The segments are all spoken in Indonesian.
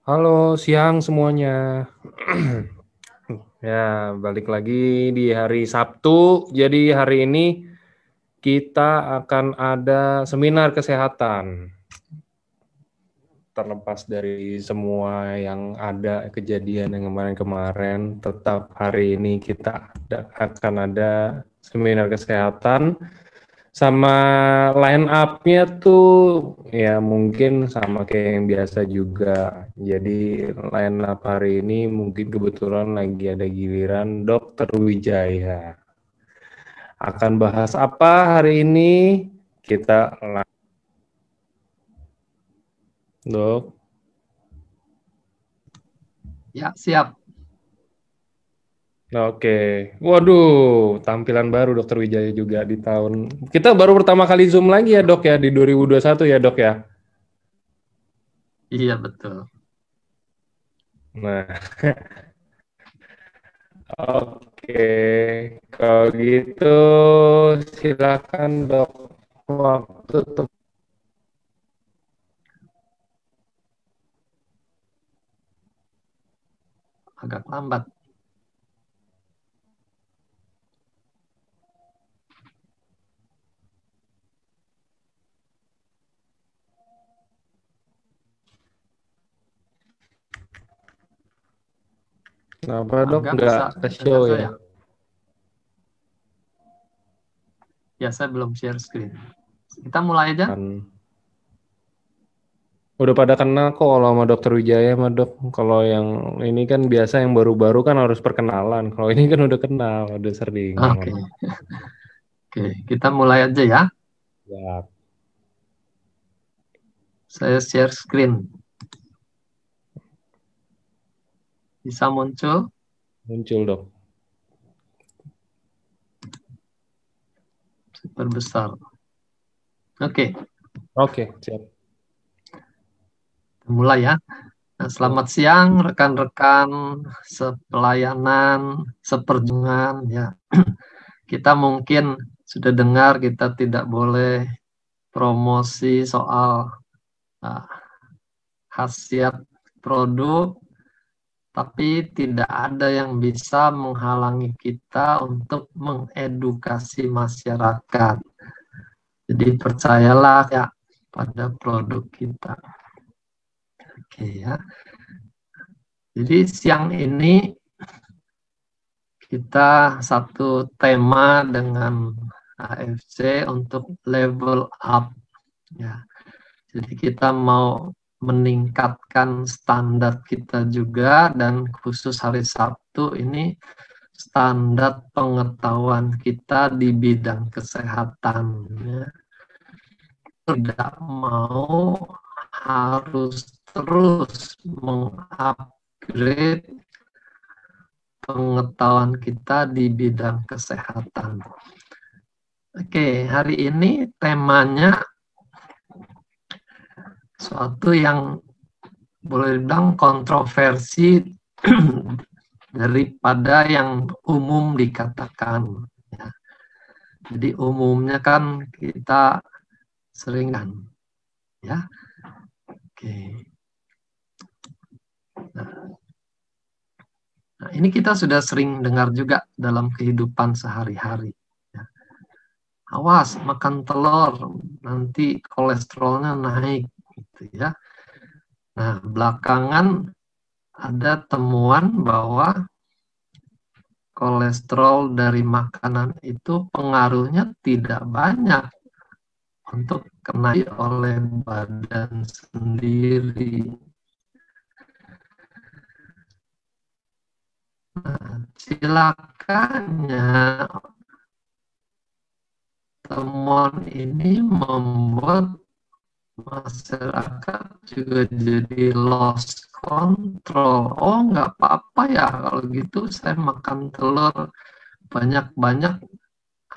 Halo, siang semuanya. Ya, balik lagi di hari Sabtu. Jadi hari ini kita akan ada seminar kesehatan. Terlepas dari semua yang ada kejadian yang kemarin-kemarin, tetap hari ini kita akan ada seminar kesehatan. Sama line up-nya tuh ya mungkin sama kayak yang biasa juga. Jadi line up hari ini mungkin kebetulan lagi ada giliran Dokter Wijaya. Akan bahas apa hari ini? Kita Dok. Ya, siap. Oke. Waduh, tampilan baru Dokter Wijaya juga di tahun. Kita baru pertama kali Zoom lagi ya, Dok ya, di 2021 ya, Dok ya. Iya, betul. Nah, oke, kalau gitu silakan dok waktu untuk Agak lambat. apa dok Angga nggak bisa ke show dengar ya? saya? Ya, saya belum share screen. Kita mulai aja. Kan udah pada kenal kok kalau sama Dokter Wijaya mah dok. Kalau yang ini kan biasa yang baru-baru kan harus perkenalan. Kalau ini kan udah kenal, udah sering Oke, memang. oke. Kita mulai aja ya. Ya, Saya share screen. Bisa muncul. muncul dok. Super besar. Oke, Oke, siap. mulai ya. Nah, selamat siang rekan-rekan sepelayanan, seperjuangan ya. Kita mungkin sudah dengar kita tidak boleh promosi soal uh, khasiat produk, tapi tidak ada yang bisa menghalangi kita untuk mengedukasi masyarakat. Jadi percayalah ya pada produk kita. Oke ya. Jadi siang ini kita satu tema dengan AFC untuk level up ya. Jadi kita mau meningkatkan standar kita juga, dan khusus hari Sabtu ini standar pengetahuan kita di bidang kesehatan. Ya. Tidak mau harus terus mengupgrade pengetahuan kita di bidang kesehatan. Oke, hari ini temanya suatu yang boleh dibilang kontroversi daripada yang umum dikatakan. Ya. Jadi umumnya kan kita sering kan, ya. Oke. Nah, ini kita sudah sering dengar juga dalam kehidupan sehari-hari. Ya. Awas makan telur, nanti kolesterolnya naik, gitu ya. Nah, belakangan ada temuan bahwa kolesterol dari makanan itu pengaruhnya tidak banyak untuk kena oleh badan sendiri. Nah, silakannya temuan ini membuat masyarakat juga jadi lost control. Oh, nggak apa-apa ya kalau gitu saya makan telur banyak-banyak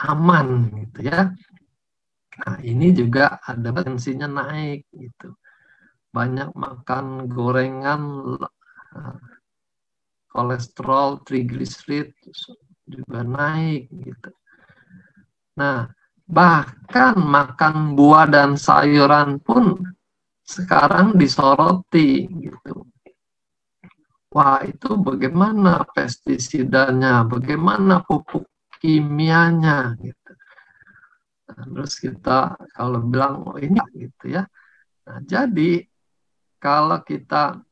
aman gitu ya. Nah, ini juga ada tensinya naik gitu. Banyak makan gorengan, kolesterol, trigliserid juga naik gitu. Nah, bahkan makan buah dan sayuran pun sekarang disoroti gitu. wah itu bagaimana pestisidanya, bagaimana pupuk kimianya gitu. Nah, terus kita kalau bilang oh ini gitu ya. Nah, jadi kalau kita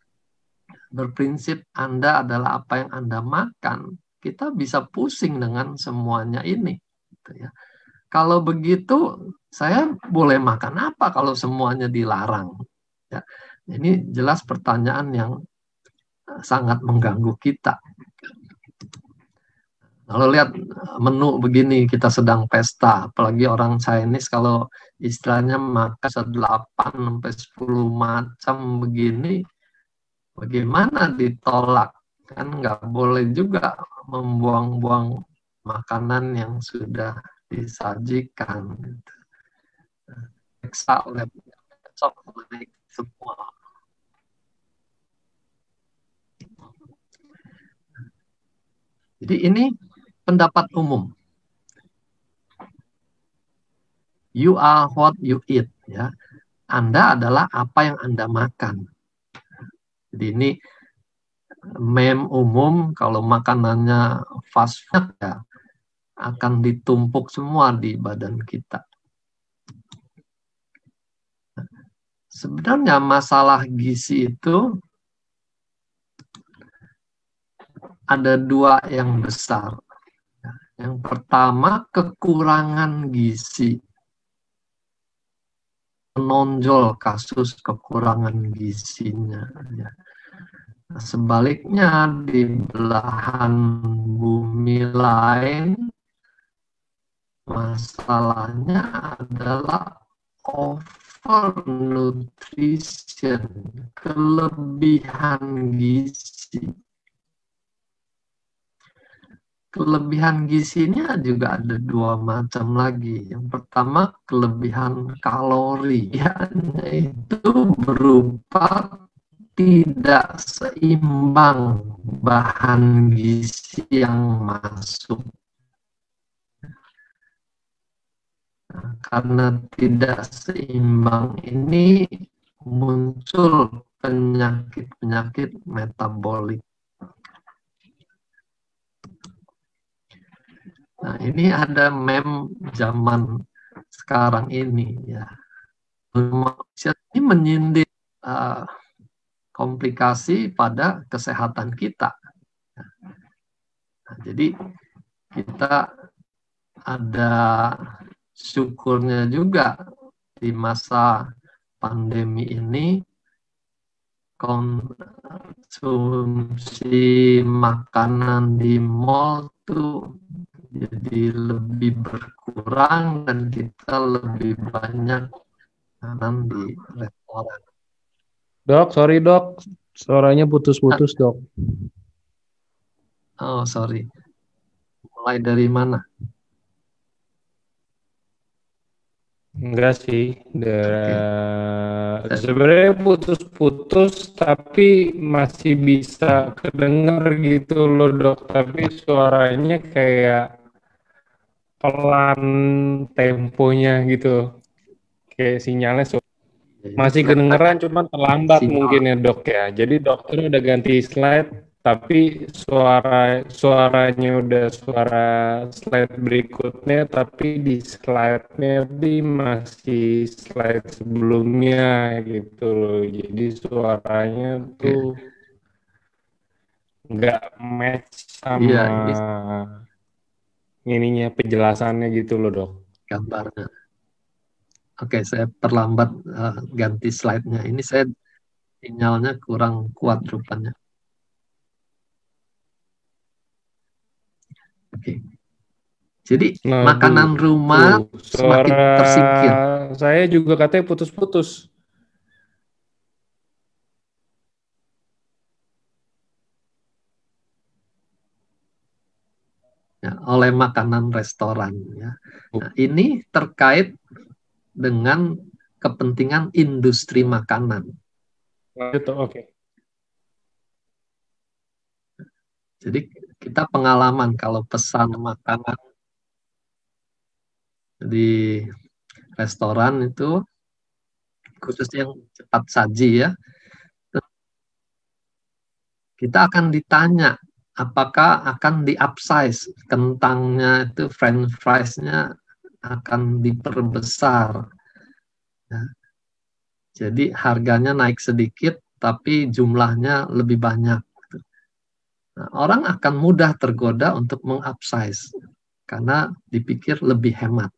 berprinsip Anda adalah apa yang Anda makan, kita bisa pusing dengan semuanya ini gitu ya. Kalau begitu saya boleh makan apa kalau semuanya dilarang? Ya, ini jelas pertanyaan yang sangat mengganggu kita. Kalau lihat menu begini, kita sedang pesta, apalagi orang Chinese kalau istilahnya makan 8 sampai 10 macam begini, bagaimana ditolak? Kan nggak boleh juga membuang-buang makanan yang sudah disajikan. Periksa oleh besok semua. Jadi ini pendapat umum. You are what you eat. Ya, Anda adalah apa yang Anda makan. Jadi ini meme umum kalau makanannya fast food ya akan ditumpuk semua di badan kita. Sebenarnya masalah gizi itu ada dua yang besar. Yang pertama kekurangan gizi. Menonjol kasus kekurangan gizinya. Sebaliknya di belahan bumi lain masalahnya adalah overnutrition, kelebihan gizi. Kelebihan gizinya juga ada dua macam lagi. Yang pertama kelebihan kalori, yaitu berupa tidak seimbang bahan gizi yang masuk. Nah, karena tidak seimbang ini muncul penyakit-penyakit metabolik. Nah, ini ada meme zaman sekarang ini ya. Ini menyindir komplikasi pada kesehatan kita. Nah, jadi kita ada syukurnya juga di masa pandemi ini konsumsi makanan di mall tuh jadi lebih berkurang dan kita lebih banyak makanan di restoran. Dok, sorry dok, suaranya putus-putus dok. Oh sorry, mulai dari mana? Enggak sih, sebenarnya putus-putus tapi masih bisa kedengar gitu loh dok, tapi suaranya kayak pelan temponya gitu, kayak sinyalnya masih kedengeran cuman terlambat mungkin ya dok ya. Jadi dokter udah ganti slide tapi suaranya udah suara slide berikutnya tapi di slide-nya masih slide sebelumnya gitu loh. Jadi suaranya tuh nggak match sama ininya penjelasannya gitu loh dok. Gambarnya. Oke, saya perlambat ganti slide-nya. Ini saya sinyalnya kurang kuat rupanya. Oke. Jadi makanan rumah semakin tersingkir. Saya juga katanya putus-putus. Ya, oleh makanan restoran. Ya. Nah, ini terkait dengan kepentingan industri makanan. Oke. Jadi kita pengalaman kalau pesan makanan di restoran itu khususnya yang cepat saji ya, kita akan ditanya apakah akan di-upsize kentangnya, itu french fries-nya akan diperbesar. Ya. Jadi harganya naik sedikit, tapi jumlahnya lebih banyak. Nah, orang akan mudah tergoda untuk meng-upsize karena dipikir lebih hemat.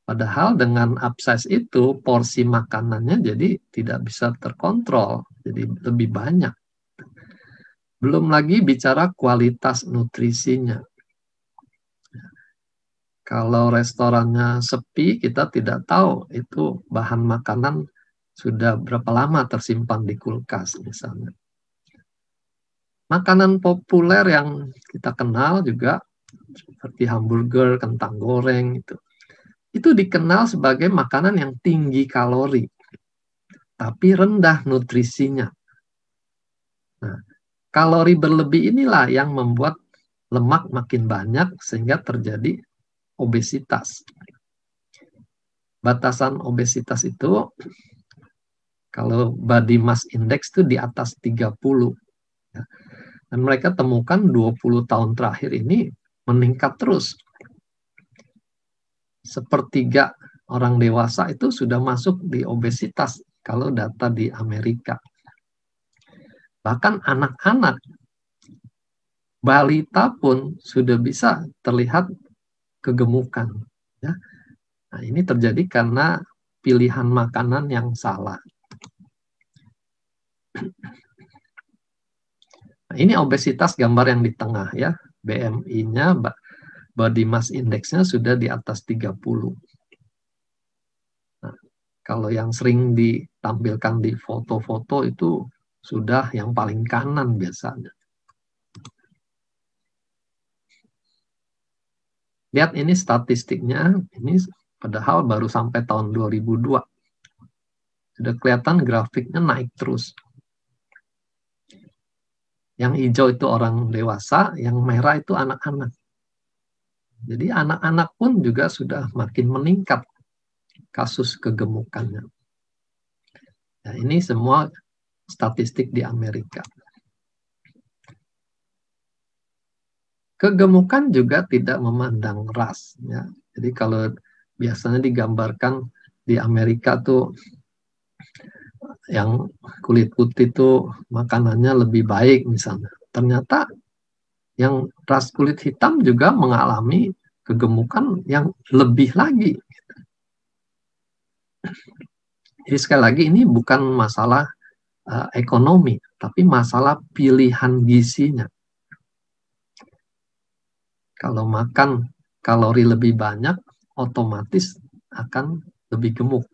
Padahal dengan upsize itu porsi makanannya jadi tidak bisa terkontrol, jadi lebih banyak. Belum lagi bicara kualitas nutrisinya. Kalau restorannya sepi, kita tidak tahu itu bahan makanan sudah berapa lama tersimpan di kulkas misalnya. Makanan populer yang kita kenal juga seperti hamburger, kentang goreng itu dikenal sebagai makanan yang tinggi kalori, tapi rendah nutrisinya. Nah, kalori berlebih inilah yang membuat lemak makin banyak sehingga terjadi obesitas. Batasan obesitas itu, kalau body mass index itu di atas 30. Dan mereka temukan 20 tahun terakhir ini meningkat terus. Sepertiga orang dewasa itu sudah masuk di obesitas kalau data di Amerika. Bahkan anak-anak, balita pun sudah bisa terlihat kegemukan. Ya. Nah, ini terjadi karena pilihan makanan yang salah. Nah, ini obesitas gambar yang di tengah ya. BMI-nya, body mass index-nya sudah di atas 30. Nah, kalau yang sering ditampilkan di foto-foto itu sudah yang paling kanan biasanya. Lihat ini statistiknya, ini padahal baru sampai tahun 2002. Sudah kelihatan grafiknya naik terus. Yang hijau itu orang dewasa, yang merah itu anak-anak. Jadi anak-anak pun juga sudah makin meningkat kasus kegemukannya. Nah, ini semua statistik di Amerika. Kegemukan juga tidak memandang ras. Ya. Jadi kalau biasanya digambarkan di Amerika tuh yang kulit putih tuh makanannya lebih baik misalnya. Ternyata yang ras kulit hitam juga mengalami kegemukan yang lebih lagi. Jadi sekali lagi ini bukan masalah ekonomi, tapi masalah pilihan gizinya. Kalau makan kalori lebih banyak, otomatis akan lebih gemuk.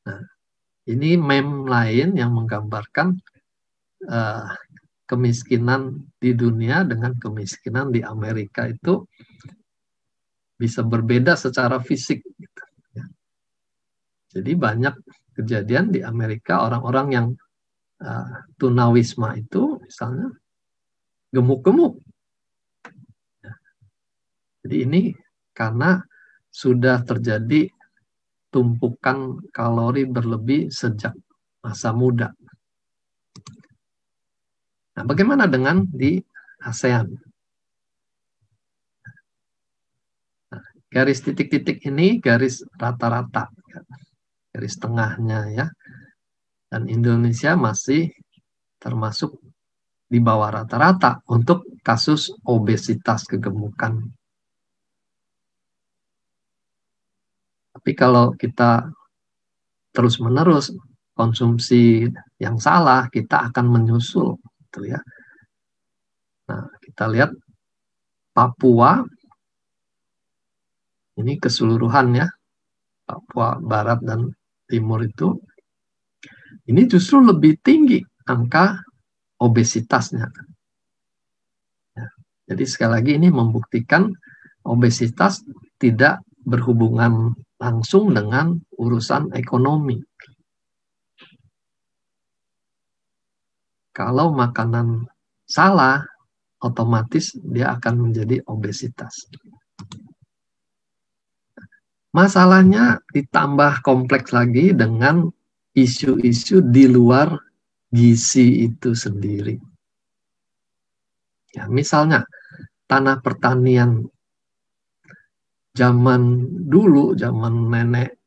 Nah, ini meme lain yang menggambarkan kemiskinan di dunia dengan kemiskinan di Amerika itu bisa berbeda secara fisik. Gitu. Jadi banyak kejadian di Amerika orang-orang yang tunawisma itu misalnya gemuk-gemuk. Jadi ini karena sudah terjadi tumpukan kalori berlebih sejak masa muda. Nah, bagaimana dengan di ASEAN? Nah, garis titik-titik ini garis rata-rata, garis tengahnya ya. Dan Indonesia masih termasuk di bawah rata-rata untuk kasus obesitas kegemukan. Tapi kalau kita terus-menerus konsumsi yang salah, kita akan menyusul. Gitu ya. Nah, kita lihat Papua, ini keseluruhan ya, Papua Barat dan Timur itu, ini justru lebih tinggi angka obesitasnya. Ya. Jadi sekali lagi ini membuktikan obesitas tidak berhubungan langsung dengan urusan ekonomi. Kalau makanan salah, otomatis dia akan menjadi obesitas. Masalahnya ditambah kompleks lagi dengan isu-isu di luar gizi itu sendiri. Ya, misalnya tanah pertanian zaman dulu, zaman nenek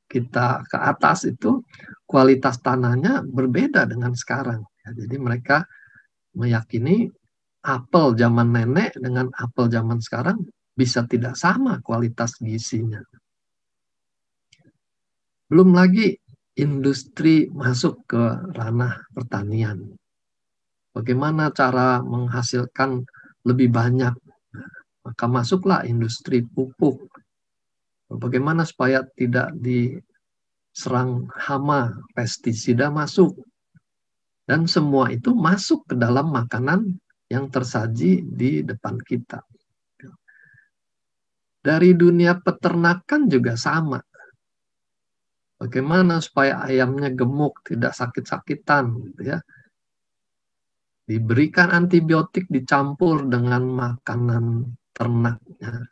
kita ke atas itu kualitas tanahnya berbeda dengan sekarang. Ya, jadi mereka meyakini apel zaman nenek dengan apel zaman sekarang bisa tidak sama kualitas gizinya. Belum lagi industri masuk ke ranah pertanian. Bagaimana cara menghasilkan lebih banyak? Maka masuklah industri pupuk. Bagaimana supaya tidak diserang hama, pestisida masuk. Dan semua itu masuk ke dalam makanan yang tersaji di depan kita. Dari dunia peternakan juga sama. Bagaimana supaya ayamnya gemuk, tidak sakit-sakitan, gitu ya. Diberikan antibiotik dicampur dengan makanan ternaknya.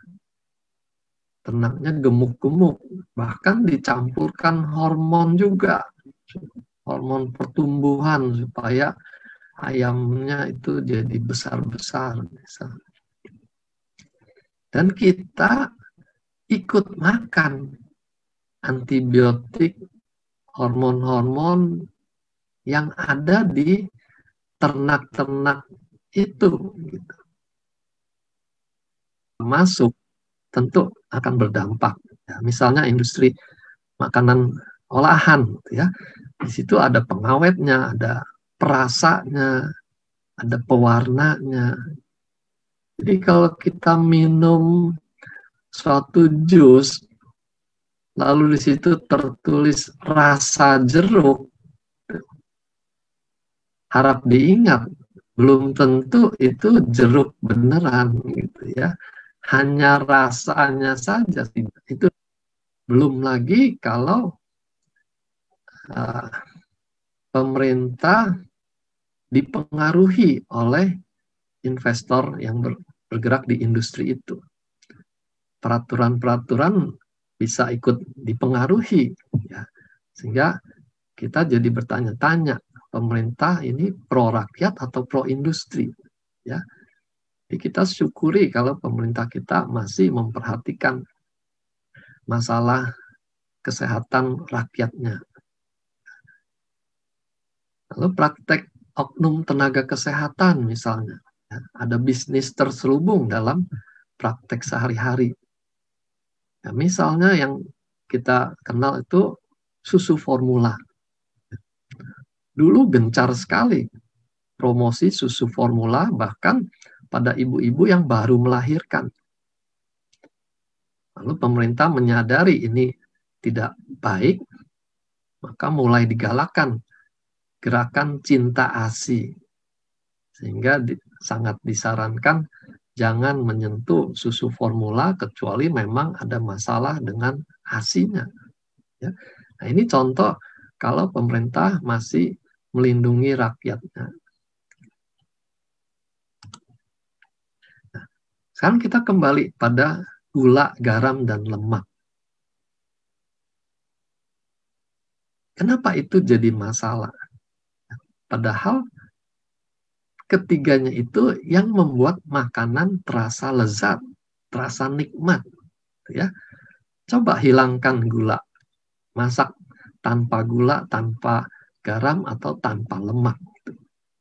Ternaknya gemuk-gemuk, bahkan dicampurkan hormon juga, hormon pertumbuhan supaya ayamnya itu jadi besar-besar. Dan kita ikut makan antibiotik, hormon-hormon yang ada di ternak-ternak itu. Gitu. Masuk tentu akan berdampak. Ya, misalnya industri makanan olahan, ya, di situ ada pengawetnya, ada perasanya, ada pewarnanya. Jadi kalau kita minum suatu jus, lalu di situ tertulis rasa jeruk, harap diingat, belum tentu itu jeruk beneran, gitu ya. Hanya rasanya saja, itu belum lagi kalau pemerintah dipengaruhi oleh investor yang bergerak di industri itu. Peraturan-peraturan bisa ikut dipengaruhi, ya. Sehingga kita jadi bertanya-tanya, pemerintah ini pro rakyat atau pro industri, ya. Jadi kita syukuri kalau pemerintah kita masih memperhatikan masalah kesehatan rakyatnya. Lalu praktek oknum tenaga kesehatan misalnya, ya, ada bisnis terselubung dalam praktek sehari-hari. Ya, misalnya yang kita kenal itu susu formula. Dulu gencar sekali promosi susu formula, bahkan pada ibu-ibu yang baru melahirkan. Lalu pemerintah menyadari ini tidak baik, maka mulai digalakan gerakan cinta ASI. Sehingga sangat disarankan jangan menyentuh susu formula kecuali memang ada masalah dengan ASI-nya. Ya. Nah, ini contoh kalau pemerintah masih melindungi rakyatnya. Nah, sekarang kita kembali pada gula, garam, dan lemak. Kenapa itu jadi masalah? Padahal ketiganya itu yang membuat makanan terasa lezat, terasa nikmat. Ya. Coba hilangkan gula. Masak tanpa gula, tanpa garam, atau tanpa lemak.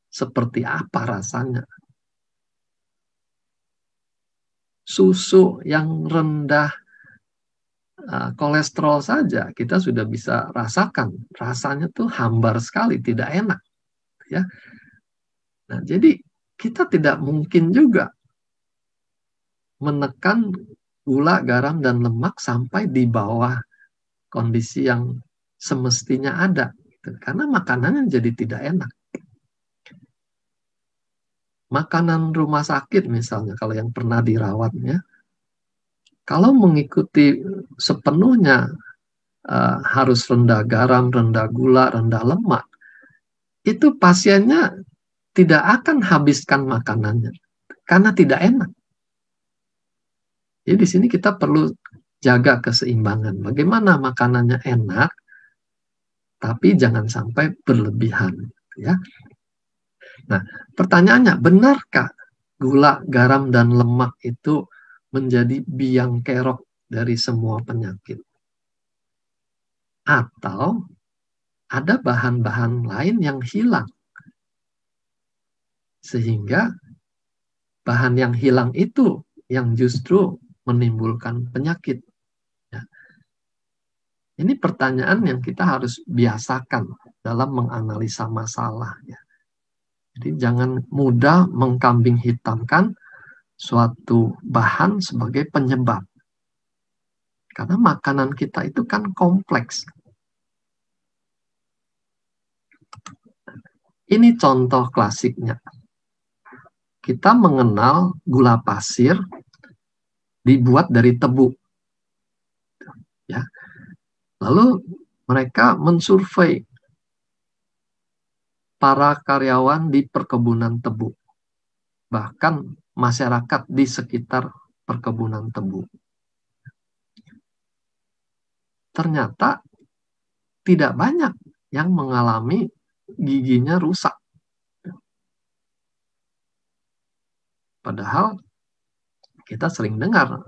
Seperti apa rasanya? Susu yang rendah kolesterol saja kita sudah bisa rasakan. Rasanya tuh hambar sekali, tidak enak. Ya. Nah, jadi kita tidak mungkin juga menekan gula, garam, dan lemak sampai di bawah kondisi yang semestinya ada. Karena makanannya jadi tidak enak. Makanan rumah sakit misalnya, kalau yang pernah dirawatnya, kalau mengikuti sepenuhnya harus rendah garam, rendah gula, rendah lemak, itu pasiennya tidak akan habiskan makanannya karena tidak enak. Jadi di sini kita perlu jaga keseimbangan. Bagaimana makanannya enak, tapi jangan sampai berlebihan, ya. Nah, pertanyaannya, benarkah gula, garam, dan lemak itu menjadi biang kerok dari semua penyakit? Atau ada bahan-bahan lain yang hilang, sehingga bahan yang hilang itu yang justru menimbulkan penyakit? Ya. Ini pertanyaan yang kita harus biasakan dalam menganalisa masalah. Ya. Jadi jangan mudah mengkambing hitamkan suatu bahan sebagai penyebab. Karena makanan kita itu kan kompleks. Ini contoh klasiknya. Kita mengenal gula pasir dibuat dari tebu. Ya. Lalu mereka mensurvei para karyawan di perkebunan tebu, bahkan masyarakat di sekitar perkebunan tebu. Ternyata tidak banyak yang mengalami giginya rusak. Padahal kita sering dengar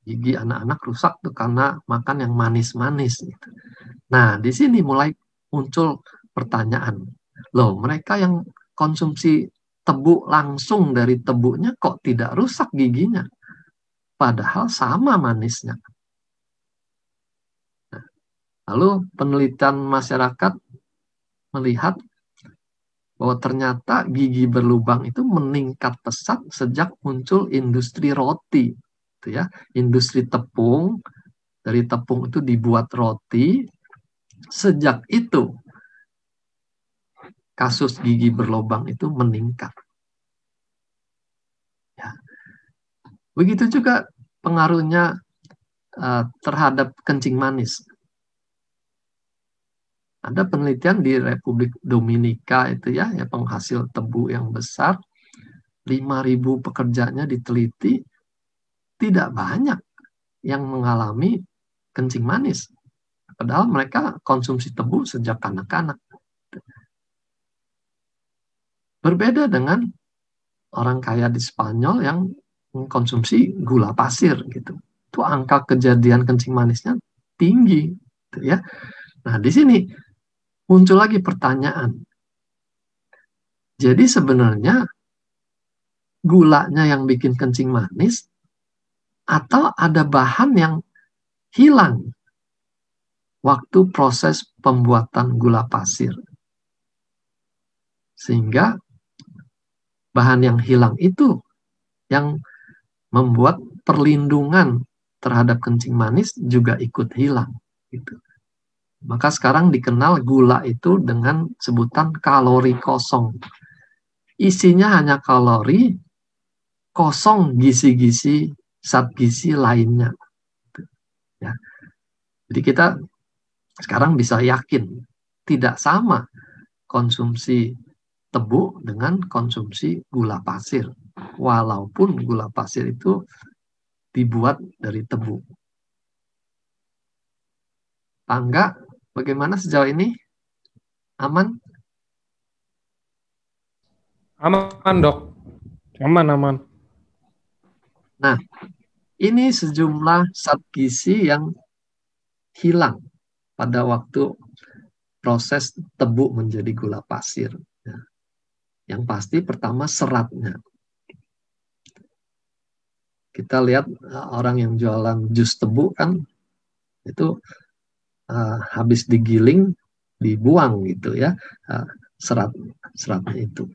gigi anak-anak rusak tuh karena makan yang manis-manis. Gitu. Nah, di sini mulai muncul pertanyaan. Loh, mereka yang konsumsi tebu langsung dari tebunya kok tidak rusak giginya? Padahal sama manisnya. Nah, lalu penelitian masyarakat melihat bahwa ternyata gigi berlubang itu meningkat pesat sejak muncul industri roti. Gitu ya. Industri tepung, dari tepung itu dibuat roti. Sejak itu, kasus gigi berlubang itu meningkat. Ya. Begitu juga pengaruhnya terhadap kencing manis. Ada penelitian di Republik Dominika itu ya penghasil tebu yang besar, 5.000 pekerjanya diteliti, tidak banyak yang mengalami kencing manis. Padahal mereka konsumsi tebu sejak anak-anak. Berbeda dengan orang kaya di Spanyol yang mengkonsumsi gula pasir gitu. Itu angka kejadian kencing manisnya tinggi, gitu ya. Nah, di sini muncul lagi pertanyaan. Jadi sebenarnya gulanya yang bikin kencing manis atau ada bahan yang hilang waktu proses pembuatan gula pasir. Sehingga bahan yang hilang itu yang membuat perlindungan terhadap kencing manis juga ikut hilang. Gitu. Maka sekarang dikenal gula itu dengan sebutan kalori kosong. Isinya hanya kalori, kosong gizi-gizi, zat gizi lainnya. Ya. Jadi kita sekarang bisa yakin tidak sama konsumsi tebu dengan konsumsi gula pasir. Walaupun gula pasir itu dibuat dari tebu. Angga, bagaimana sejauh ini? Aman? Aman, Dok. Aman. Nah, ini sejumlah zat gizi yang hilang pada waktu proses tebu menjadi gula pasir. Yang pasti pertama seratnya. Kita lihat orang yang jualan jus tebu kan itu habis digiling dibuang gitu ya seratnya itu.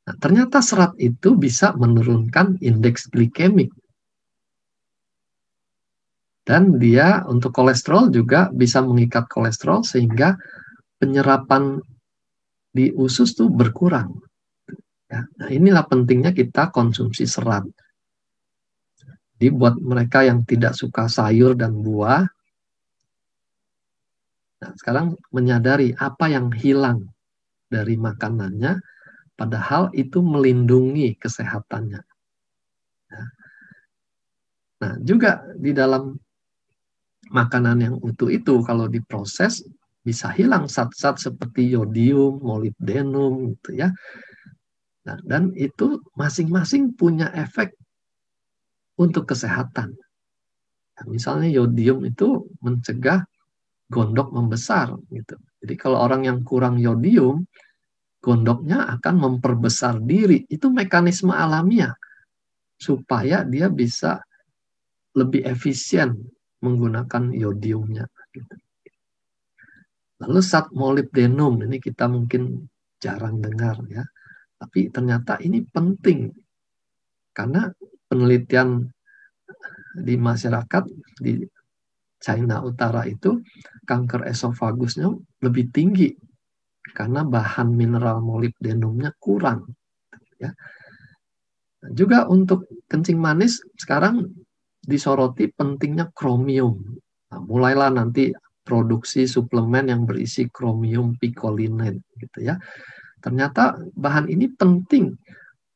Nah, ternyata serat itu bisa menurunkan indeks glikemik. Dan dia untuk kolesterol juga bisa mengikat kolesterol sehingga penyerapan di usus tuh berkurang. Ya, nah inilah pentingnya kita konsumsi serat. Jadi buat mereka yang tidak suka sayur dan buah, nah sekarang menyadari apa yang hilang dari makanannya, padahal itu melindungi kesehatannya. Nah juga di dalam makanan yang utuh itu kalau diproses bisa hilang zat-zat seperti yodium, molibdenum gitu ya. Nah, dan itu masing-masing punya efek untuk kesehatan. Nah, misalnya yodium itu mencegah gondok membesar gitu. Jadi kalau orang yang kurang yodium, gondoknya akan memperbesar diri. Itu mekanisme alamiah supaya dia bisa lebih efisien menggunakan yodiumnya. Gitu. Lalu zat molibdenum, ini kita mungkin jarang dengar ya. Tapi ternyata ini penting. Karena penelitian di masyarakat, di China Utara itu, kanker esofagusnya lebih tinggi. Karena bahan mineral molibdenumnya kurang. Ya. Juga untuk kencing manis, sekarang disoroti pentingnya kromium. Nah, mulailah nanti produksi suplemen yang berisi kromium picolinate gitu ya. Ternyata bahan ini penting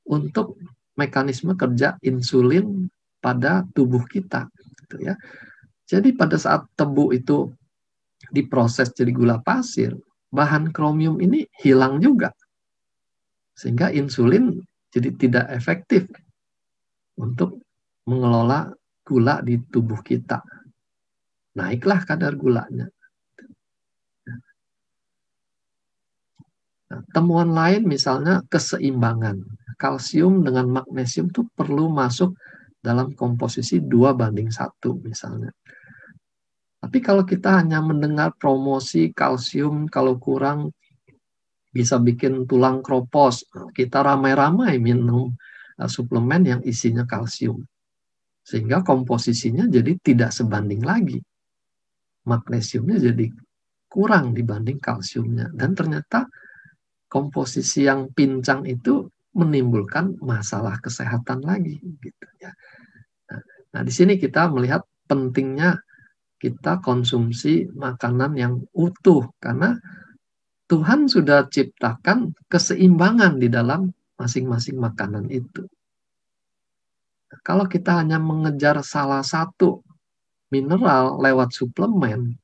untuk mekanisme kerja insulin pada tubuh kita gitu ya. Jadi pada saat tebu itu diproses jadi gula pasir, bahan kromium ini hilang juga. Sehingga insulin jadi tidak efektif untuk mengelola gula di tubuh kita. Naiklah kadar gulanya. Nah, temuan lain misalnya keseimbangan. Kalsium dengan magnesium itu perlu masuk dalam komposisi 2:1 misalnya. Tapi kalau kita hanya mendengar promosi kalsium kalau kurang bisa bikin tulang kropos, kita ramai-ramai minum suplemen yang isinya kalsium. Sehingga komposisinya jadi tidak sebanding lagi. Magnesiumnya jadi kurang dibanding kalsiumnya. Dan ternyata komposisi yang pincang itu menimbulkan masalah kesehatan lagi. Gitu ya. Nah, di sini kita melihat pentingnya kita konsumsi makanan yang utuh. Karena Tuhan sudah ciptakan keseimbangan di dalam masing-masing makanan itu. Kalau kita hanya mengejar salah satu mineral lewat suplemen,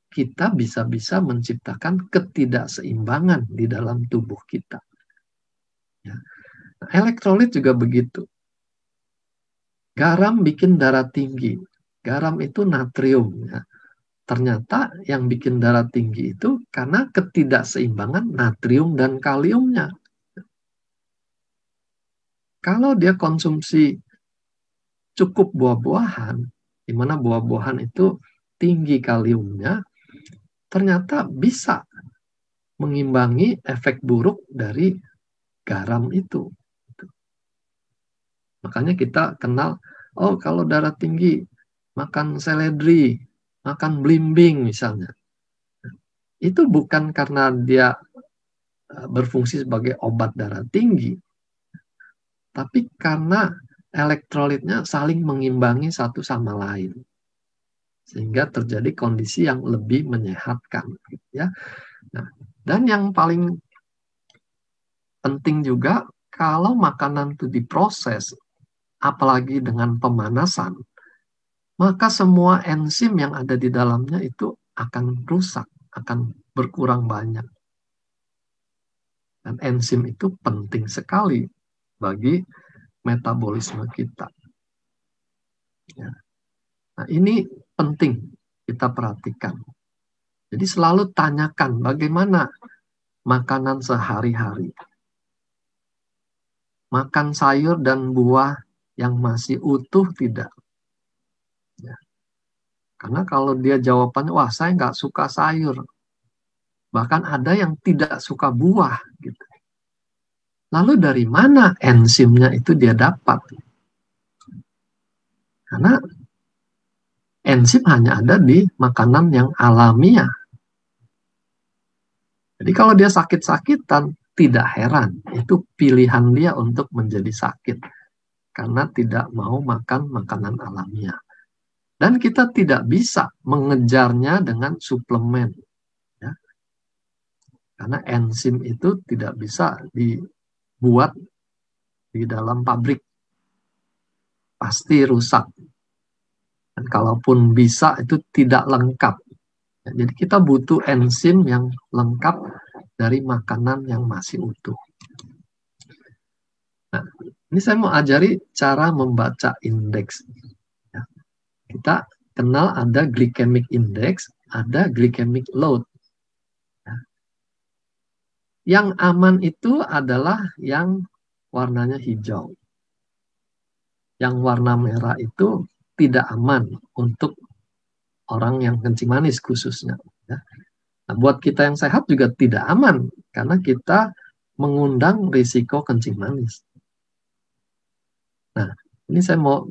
kita bisa-bisa menciptakan ketidakseimbangan di dalam tubuh kita. Ya. Nah, elektrolit juga begitu. Garam bikin darah tinggi. Garam itu natrium. Ya. Ternyata yang bikin darah tinggi itu karena ketidakseimbangan natrium dan kaliumnya. Kalau dia konsumsi cukup buah-buahan, di mana buah-buahan itu tinggi kaliumnya, ternyata bisa mengimbangi efek buruk dari garam itu. Makanya kita kenal, oh kalau darah tinggi, makan seledri, makan belimbing misalnya. Itu bukan karena dia berfungsi sebagai obat darah tinggi, tapi karena elektrolitnya saling mengimbangi satu sama lain. Sehingga terjadi kondisi yang lebih menyehatkan. Ya. Nah, dan yang paling penting juga, kalau makanan itu diproses, apalagi dengan pemanasan, maka semua enzim yang ada di dalamnya itu akan rusak, akan berkurang banyak. Dan enzim itu penting sekali bagi metabolisme kita. Ya. Nah, ini penting kita perhatikan. Jadi selalu tanyakan bagaimana makanan sehari-hari. Makan sayur dan buah yang masih utuh tidak? Ya. Karena kalau dia jawabannya, wah saya nggak suka sayur. Bahkan ada yang tidak suka buah. Gitu. Lalu dari mana enzimnya itu dia dapat? Karena enzim hanya ada di makanan yang alamiah. Jadi kalau dia sakit-sakitan, tidak heran. Itu pilihan dia untuk menjadi sakit. Karena tidak mau makan makanan alamiah. Dan kita tidak bisa mengejarnya dengan suplemen. Ya. Karena enzim itu tidak bisa dibuat di dalam pabrik. Pasti rusak. Dan kalaupun bisa, itu tidak lengkap. Jadi kita butuh enzim yang lengkap dari makanan yang masih utuh. Nah, ini saya mau ajari cara membaca indeks. Ya. Kita kenal ada glycemic index, ada glycemic load. Ya. Yang aman itu adalah yang warnanya hijau. Yang warna merah itu tidak aman untuk orang yang kencing manis khususnya. Ya. Nah, buat kita yang sehat juga tidak aman karena kita mengundang risiko kencing manis. Nah, ini saya mau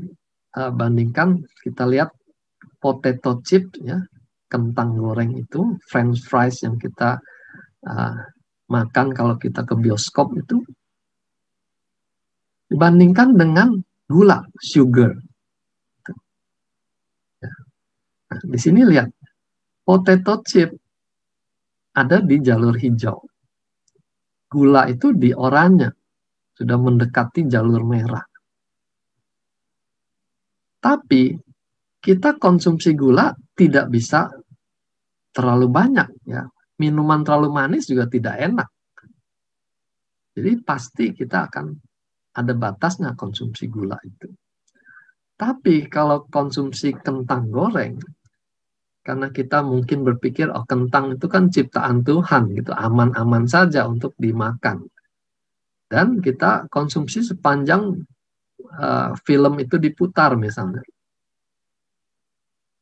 bandingkan, kita lihat potato chip, ya, kentang goreng itu, French fries yang kita makan kalau kita ke bioskop itu, dibandingkan dengan gula, sugar. Nah, di sini lihat, potato chip ada di jalur hijau. Gula itu di oranye, sudah mendekati jalur merah. Tapi kita konsumsi gula tidak bisa terlalu banyak, ya. Minuman terlalu manis juga tidak enak. Jadi pasti kita akan ada batasnya konsumsi gula itu. Tapi kalau konsumsi kentang goreng, karena kita mungkin berpikir, oh kentang itu kan ciptaan Tuhan, gitu, aman-aman saja untuk dimakan. Dan kita konsumsi sepanjang film itu diputar misalnya.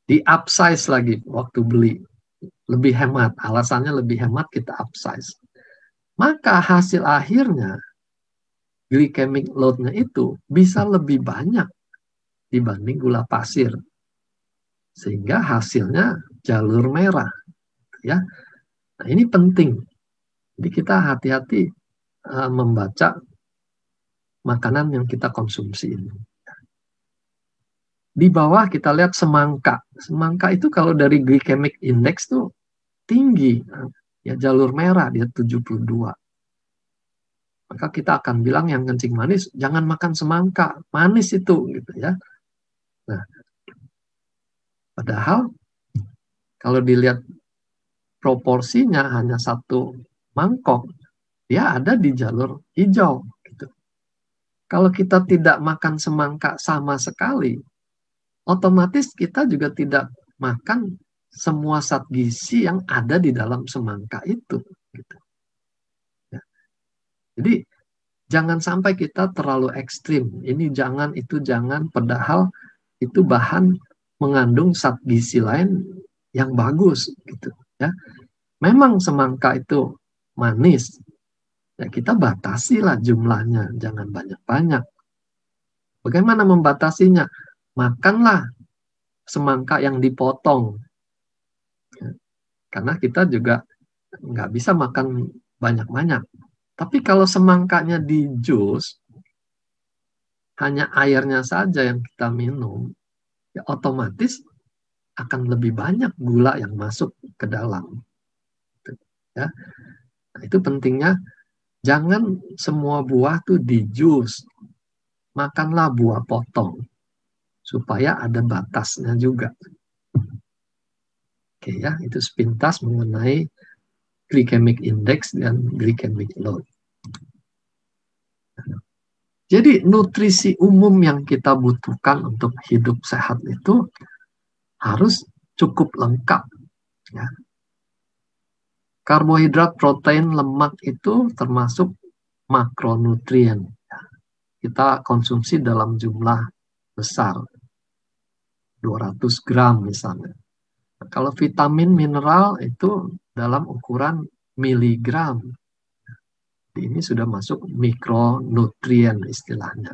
Di upsize lagi waktu beli. Lebih hemat, alasannya lebih hemat kita upsize. Maka hasil akhirnya, glycemic load-nya itu bisa lebih banyak dibanding gula pasir. Sehingga hasilnya jalur merah. Ya. Nah, ini penting. Jadi kita hati-hati membaca makanan yang kita konsumsi ini. Di bawah kita lihat semangka. Semangka itu kalau dari glycemic index tuh tinggi. Ya, jalur merah dia 72. Maka kita akan bilang yang kencing manis, jangan makan semangka. Manis itu, gitu ya. Nah, padahal kalau dilihat proporsinya hanya satu mangkok, dia ada di jalur hijau. Gitu. Kalau kita tidak makan semangka sama sekali, otomatis kita juga tidak makan semua zat gizi yang ada di dalam semangka itu. Gitu. Ya. Jadi jangan sampai kita terlalu ekstrim. Ini jangan, itu jangan, padahal itu bahan mengandung zat gizi lain yang bagus. Gitu. Ya. Memang semangka itu manis. Ya kita batasilah jumlahnya, jangan banyak-banyak. Bagaimana membatasinya? Makanlah semangka yang dipotong. Karena kita juga nggak bisa makan banyak-banyak. Tapi kalau semangkanya di jus, hanya airnya saja yang kita minum, ya otomatis akan lebih banyak gula yang masuk ke dalam. Ya. Nah, itu pentingnya, jangan semua buah tuh di jus. Makanlah buah potong. Supaya ada batasnya juga. Oke ya, itu sepintas mengenai glycemic index dan glycemic load. Jadi nutrisi umum yang kita butuhkan untuk hidup sehat itu harus cukup lengkap. Ya. Karbohidrat, protein, lemak itu termasuk makronutrien. Ya. Kita konsumsi dalam jumlah besar. 200 gram misalnya. Nah, kalau vitamin mineral itu dalam ukuran miligram. Ini sudah masuk mikronutrien istilahnya.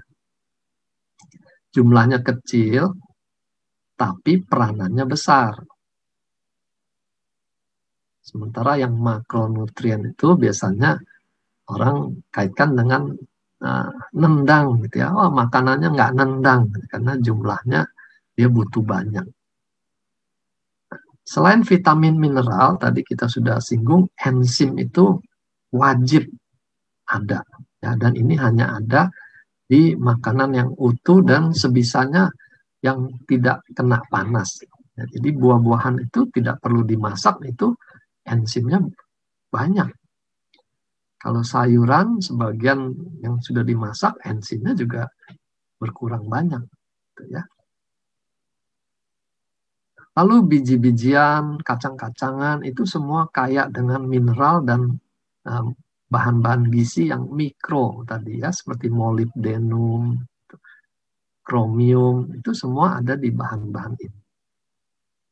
Jumlahnya kecil, tapi peranannya besar. Sementara yang makronutrien itu biasanya orang kaitkan dengan nendang, gitu ya. Oh, makanannya nggak nendang, karena jumlahnya dia butuh banyak. Selain vitamin mineral, tadi kita sudah singgung, enzim itu wajib ada. Ya, dan ini hanya ada di makanan yang utuh dan sebisanya yang tidak kena panas. Ya, jadi buah-buahan itu tidak perlu dimasak, itu enzimnya banyak. Kalau sayuran sebagian yang sudah dimasak, enzimnya juga berkurang banyak, gitu ya. Lalu biji-bijian, kacang-kacangan itu semua kaya dengan mineral dan bahan-bahan gizi yang mikro tadi ya, seperti molibdenum, kromium, itu semua ada di bahan-bahan ini.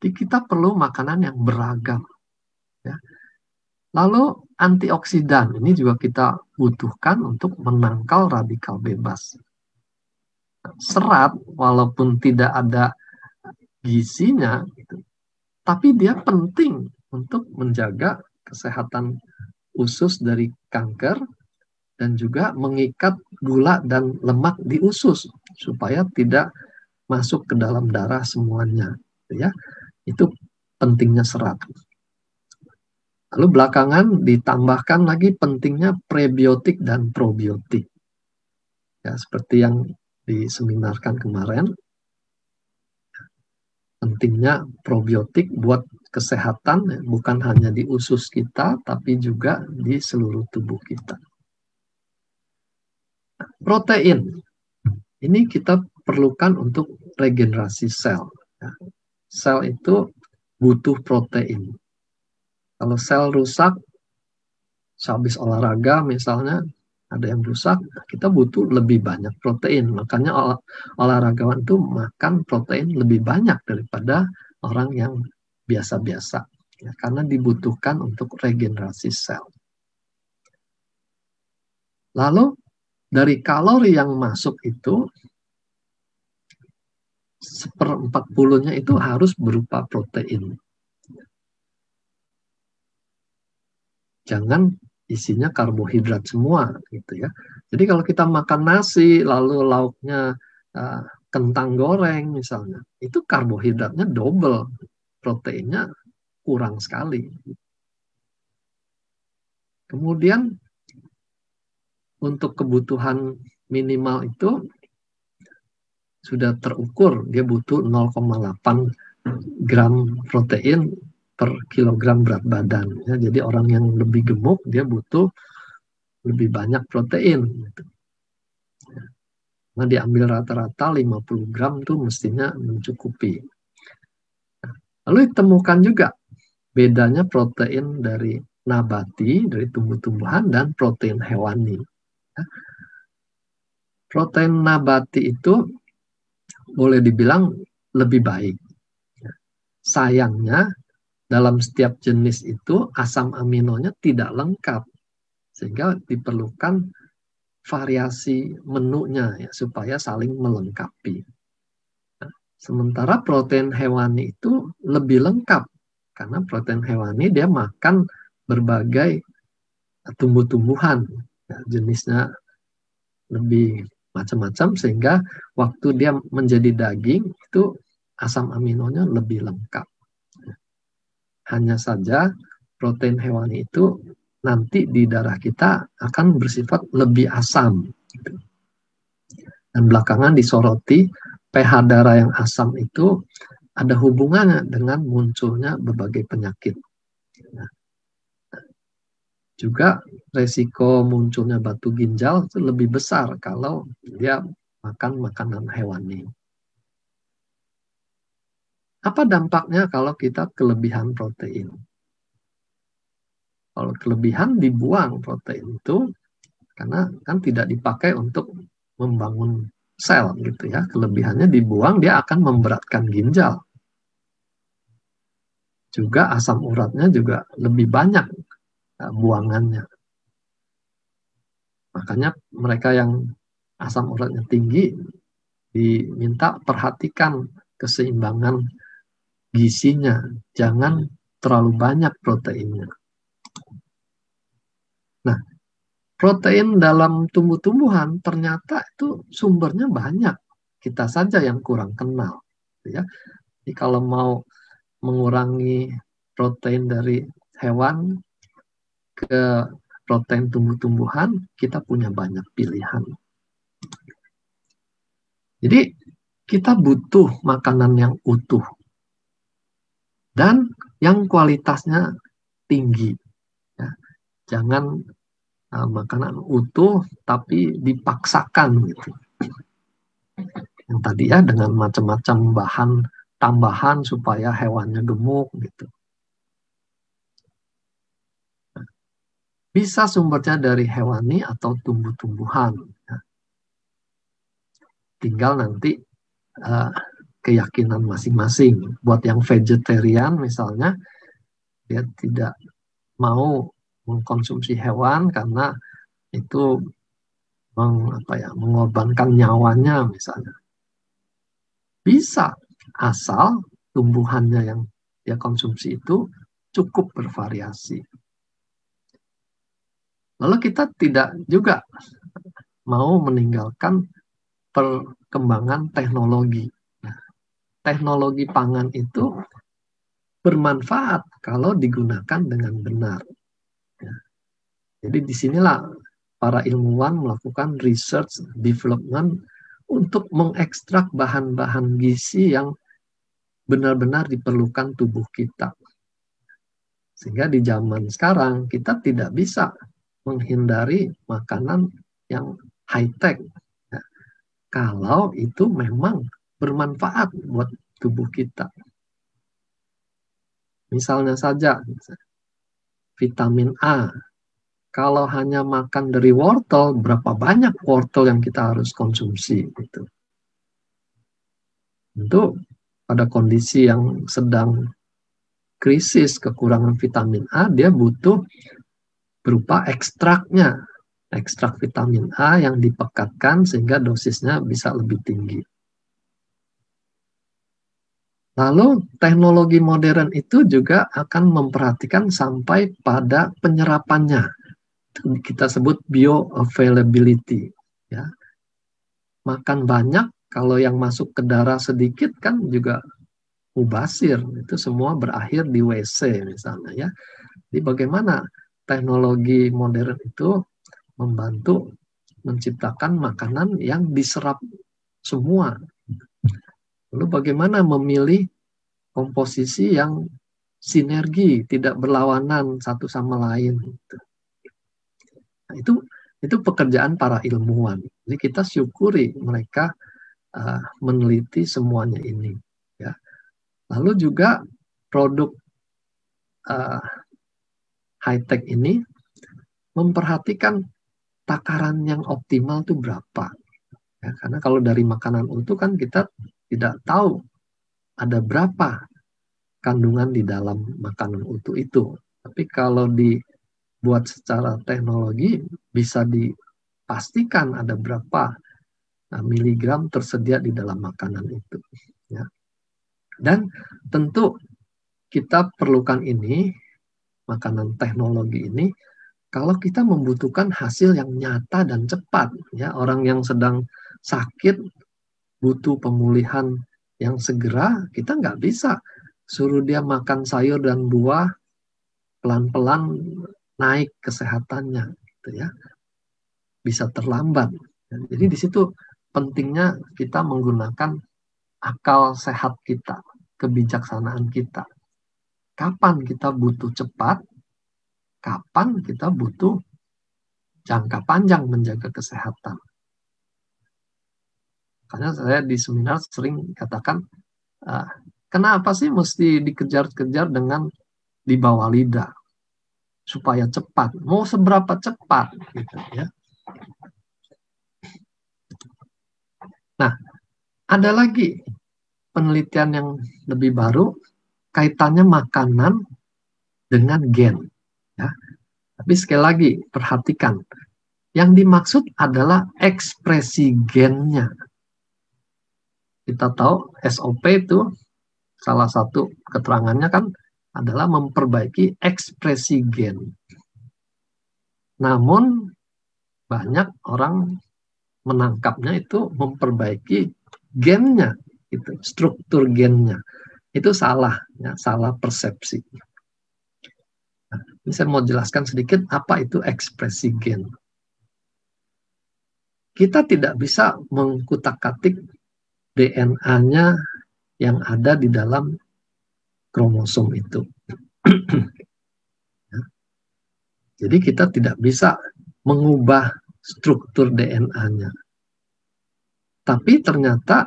Jadi kita perlu makanan yang beragam. Ya. Lalu antioksidan ini juga kita butuhkan untuk menangkal radikal bebas. Serat walaupun tidak ada gizinya, tapi dia penting untuk menjaga kesehatan usus dari kanker dan juga mengikat gula dan lemak di usus supaya tidak masuk ke dalam darah semuanya, ya. Itu pentingnya serat. Lalu belakangan ditambahkan lagi pentingnya prebiotik dan probiotik. Ya, seperti yang diseminarkan kemarin, pentingnya probiotik buat kesehatan bukan hanya di usus kita, tapi juga di seluruh tubuh kita. Protein, ini kita perlukan untuk regenerasi sel. Sel itu butuh protein. Kalau sel rusak, sehabis olahraga misalnya, ada yang rusak, kita butuh lebih banyak protein. Makanya olahragawan itu makan protein lebih banyak daripada orang yang biasa-biasa. Ya, karena dibutuhkan untuk regenerasi sel. Lalu dari kalori yang masuk itu, 1/40-nya itu harus berupa protein. Jangan isinya karbohidrat semua gitu ya. Jadi kalau kita makan nasi lalu lauknya kentang goreng misalnya, itu karbohidratnya double, proteinnya kurang sekali. Kemudian untuk kebutuhan minimal itu sudah terukur, dia butuh 0,8 gram protein per kilogram berat badan. Ya, jadi orang yang lebih gemuk dia butuh lebih banyak protein. Nah, diambil rata-rata 50 gram tuh mestinya mencukupi. Lalu ditemukan juga bedanya protein dari nabati, dari tumbuh-tumbuhan, dan protein hewani. Protein nabati itu boleh dibilang lebih baik. Sayangnya, dalam setiap jenis itu asam aminonya tidak lengkap. Sehingga diperlukan variasi menunya ya, supaya saling melengkapi. Nah, sementara protein hewani itu lebih lengkap. Karena protein hewani dia makan berbagai tumbuh-tumbuhan. Ya, jenisnya lebih macam-macam sehingga waktu dia menjadi daging itu asam aminonya lebih lengkap. Hanya saja protein hewani itu nanti di darah kita akan bersifat lebih asam. Dan belakangan disoroti pH darah yang asam itu ada hubungannya dengan munculnya berbagai penyakit. Nah, juga resiko munculnya batu ginjal itu lebih besar kalau dia makan makanan hewani. Apa dampaknya kalau kita kelebihan protein? Kalau kelebihan dibuang protein itu, karena kan tidak dipakai untuk membangun sel gitu ya. Kelebihannya dibuang, dia akan memberatkan ginjal. Juga asam uratnya juga lebih banyak buangannya. Makanya mereka yang asam uratnya tinggi diminta perhatikan keseimbangan gizinya, jangan terlalu banyak proteinnya. Nah, protein dalam tumbuh-tumbuhan ternyata itu sumbernya banyak. Kita saja yang kurang kenal. Ya. Jadi kalau mau mengurangi protein dari hewan ke protein tumbuh-tumbuhan, kita punya banyak pilihan. Jadi kita butuh makanan yang utuh. dan yang kualitasnya tinggi. Ya. Jangan makanan utuh tapi dipaksakan gitu. Yang tadi ya dengan macam-macam bahan tambahan supaya hewannya gemuk gitu. Bisa sumbernya dari hewani atau tumbuh-tumbuhan. Ya. Tinggal nanti keyakinan masing-masing. Buat yang vegetarian misalnya, dia tidak mau mengkonsumsi hewan karena itu mengorbankan nyawanya misalnya. Bisa, asal tumbuhannya yang dia konsumsi itu cukup bervariasi. Lalu kita tidak juga mau meninggalkan perkembangan teknologi. Nah, teknologi pangan itu bermanfaat kalau digunakan dengan benar. Ya. Jadi disinilah para ilmuwan melakukan research development untuk mengekstrak bahan-bahan gizi yang benar-benar diperlukan tubuh kita. Sehingga di zaman sekarang kita tidak bisa menghindari makanan yang high-tech. Ya. Kalau itu memang bermanfaat buat tubuh kita. Misalnya saja, vitamin A. Kalau hanya makan dari wortel, berapa banyak wortel yang kita harus konsumsi? Gitu. Tentu pada kondisi yang sedang krisis kekurangan vitamin A, dia butuh berupa ekstraknya. Ekstrak vitamin A yang dipekatkan sehingga dosisnya bisa lebih tinggi. Lalu teknologi modern itu juga akan memperhatikan sampai pada penyerapannya. Kita sebut bioavailability. Ya. Makan banyak, kalau yang masuk ke darah sedikit kan juga mubasir. Itu semua berakhir di WC misalnya. Ya. Jadi bagaimana teknologi modern itu membantu menciptakan makanan yang diserap semua. Lalu bagaimana memilih komposisi yang sinergi, tidak berlawanan satu sama lain. Nah, itu pekerjaan para ilmuwan. Jadi kita syukuri mereka meneliti semuanya ini. Ya. Lalu juga produk high-tech ini memperhatikan takaran yang optimal itu berapa. Ya, karena kalau dari makanan utuh kan kita tidak tahu ada berapa kandungan di dalam makanan utuh itu. Tapi kalau dibuat secara teknologi bisa dipastikan ada berapa miligram tersedia di dalam makanan itu. Ya. Dan tentu kita perlukan ini, makanan teknologi ini, kalau kita membutuhkan hasil yang nyata dan cepat. Ya, orang yang sedang sakit butuh pemulihan yang segera, kita nggak bisa suruh dia makan sayur dan buah pelan-pelan naik kesehatannya, gitu ya. Bisa terlambat. Jadi di situ pentingnya kita menggunakan akal sehat kita, kebijaksanaan kita. Kapan kita butuh cepat, kapan kita butuh jangka panjang menjaga kesehatan. Karena saya di seminar sering katakan, kenapa sih mesti dikejar-kejar dengan di bawah lidah? Supaya cepat. Mau seberapa cepat? Gitu, ya. Nah, ada lagi penelitian yang lebih baru, kaitannya makanan dengan gen. Ya. Tapi sekali lagi, perhatikan. Yang dimaksud adalah ekspresi gennya. Kita tahu SOP itu salah satu keterangannya kan adalah memperbaiki ekspresi gen. Namun banyak orang menangkapnya itu memperbaiki gennya, itu struktur gennya. Itu salah, ya, salah persepsi. Nah, ini saya mau jelaskan sedikit apa itu ekspresi gen. Kita tidak bisa mengkutak-katik DNA-nya yang ada di dalam kromosom itu. Jadi kita tidak bisa mengubah struktur DNA-nya. Tapi ternyata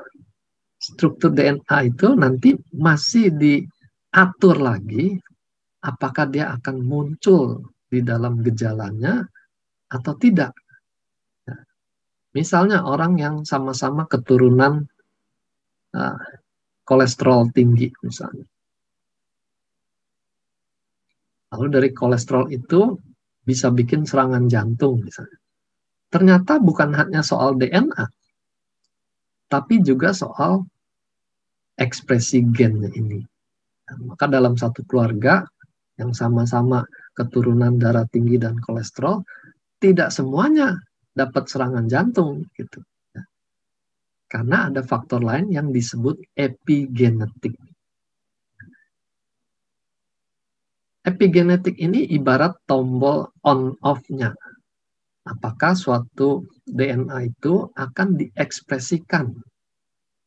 struktur DNA itu nanti masih diatur lagi apakah dia akan muncul di dalam gejalanya atau tidak. Misalnya orang yang sama-sama keturunan kolesterol tinggi misalnya. Lalu dari kolesterol itu bisa bikin serangan jantung misalnya. Ternyata bukan hanya soal DNA, tapi juga soal ekspresi gennya ini. Maka dalam satu keluarga yang sama-sama keturunan darah tinggi dan kolesterol, tidak semuanya dapat serangan jantung gitu. Karena ada faktor lain yang disebut epigenetik. Epigenetik ini ibarat tombol on-off-nya. Apakah suatu DNA itu akan diekspresikan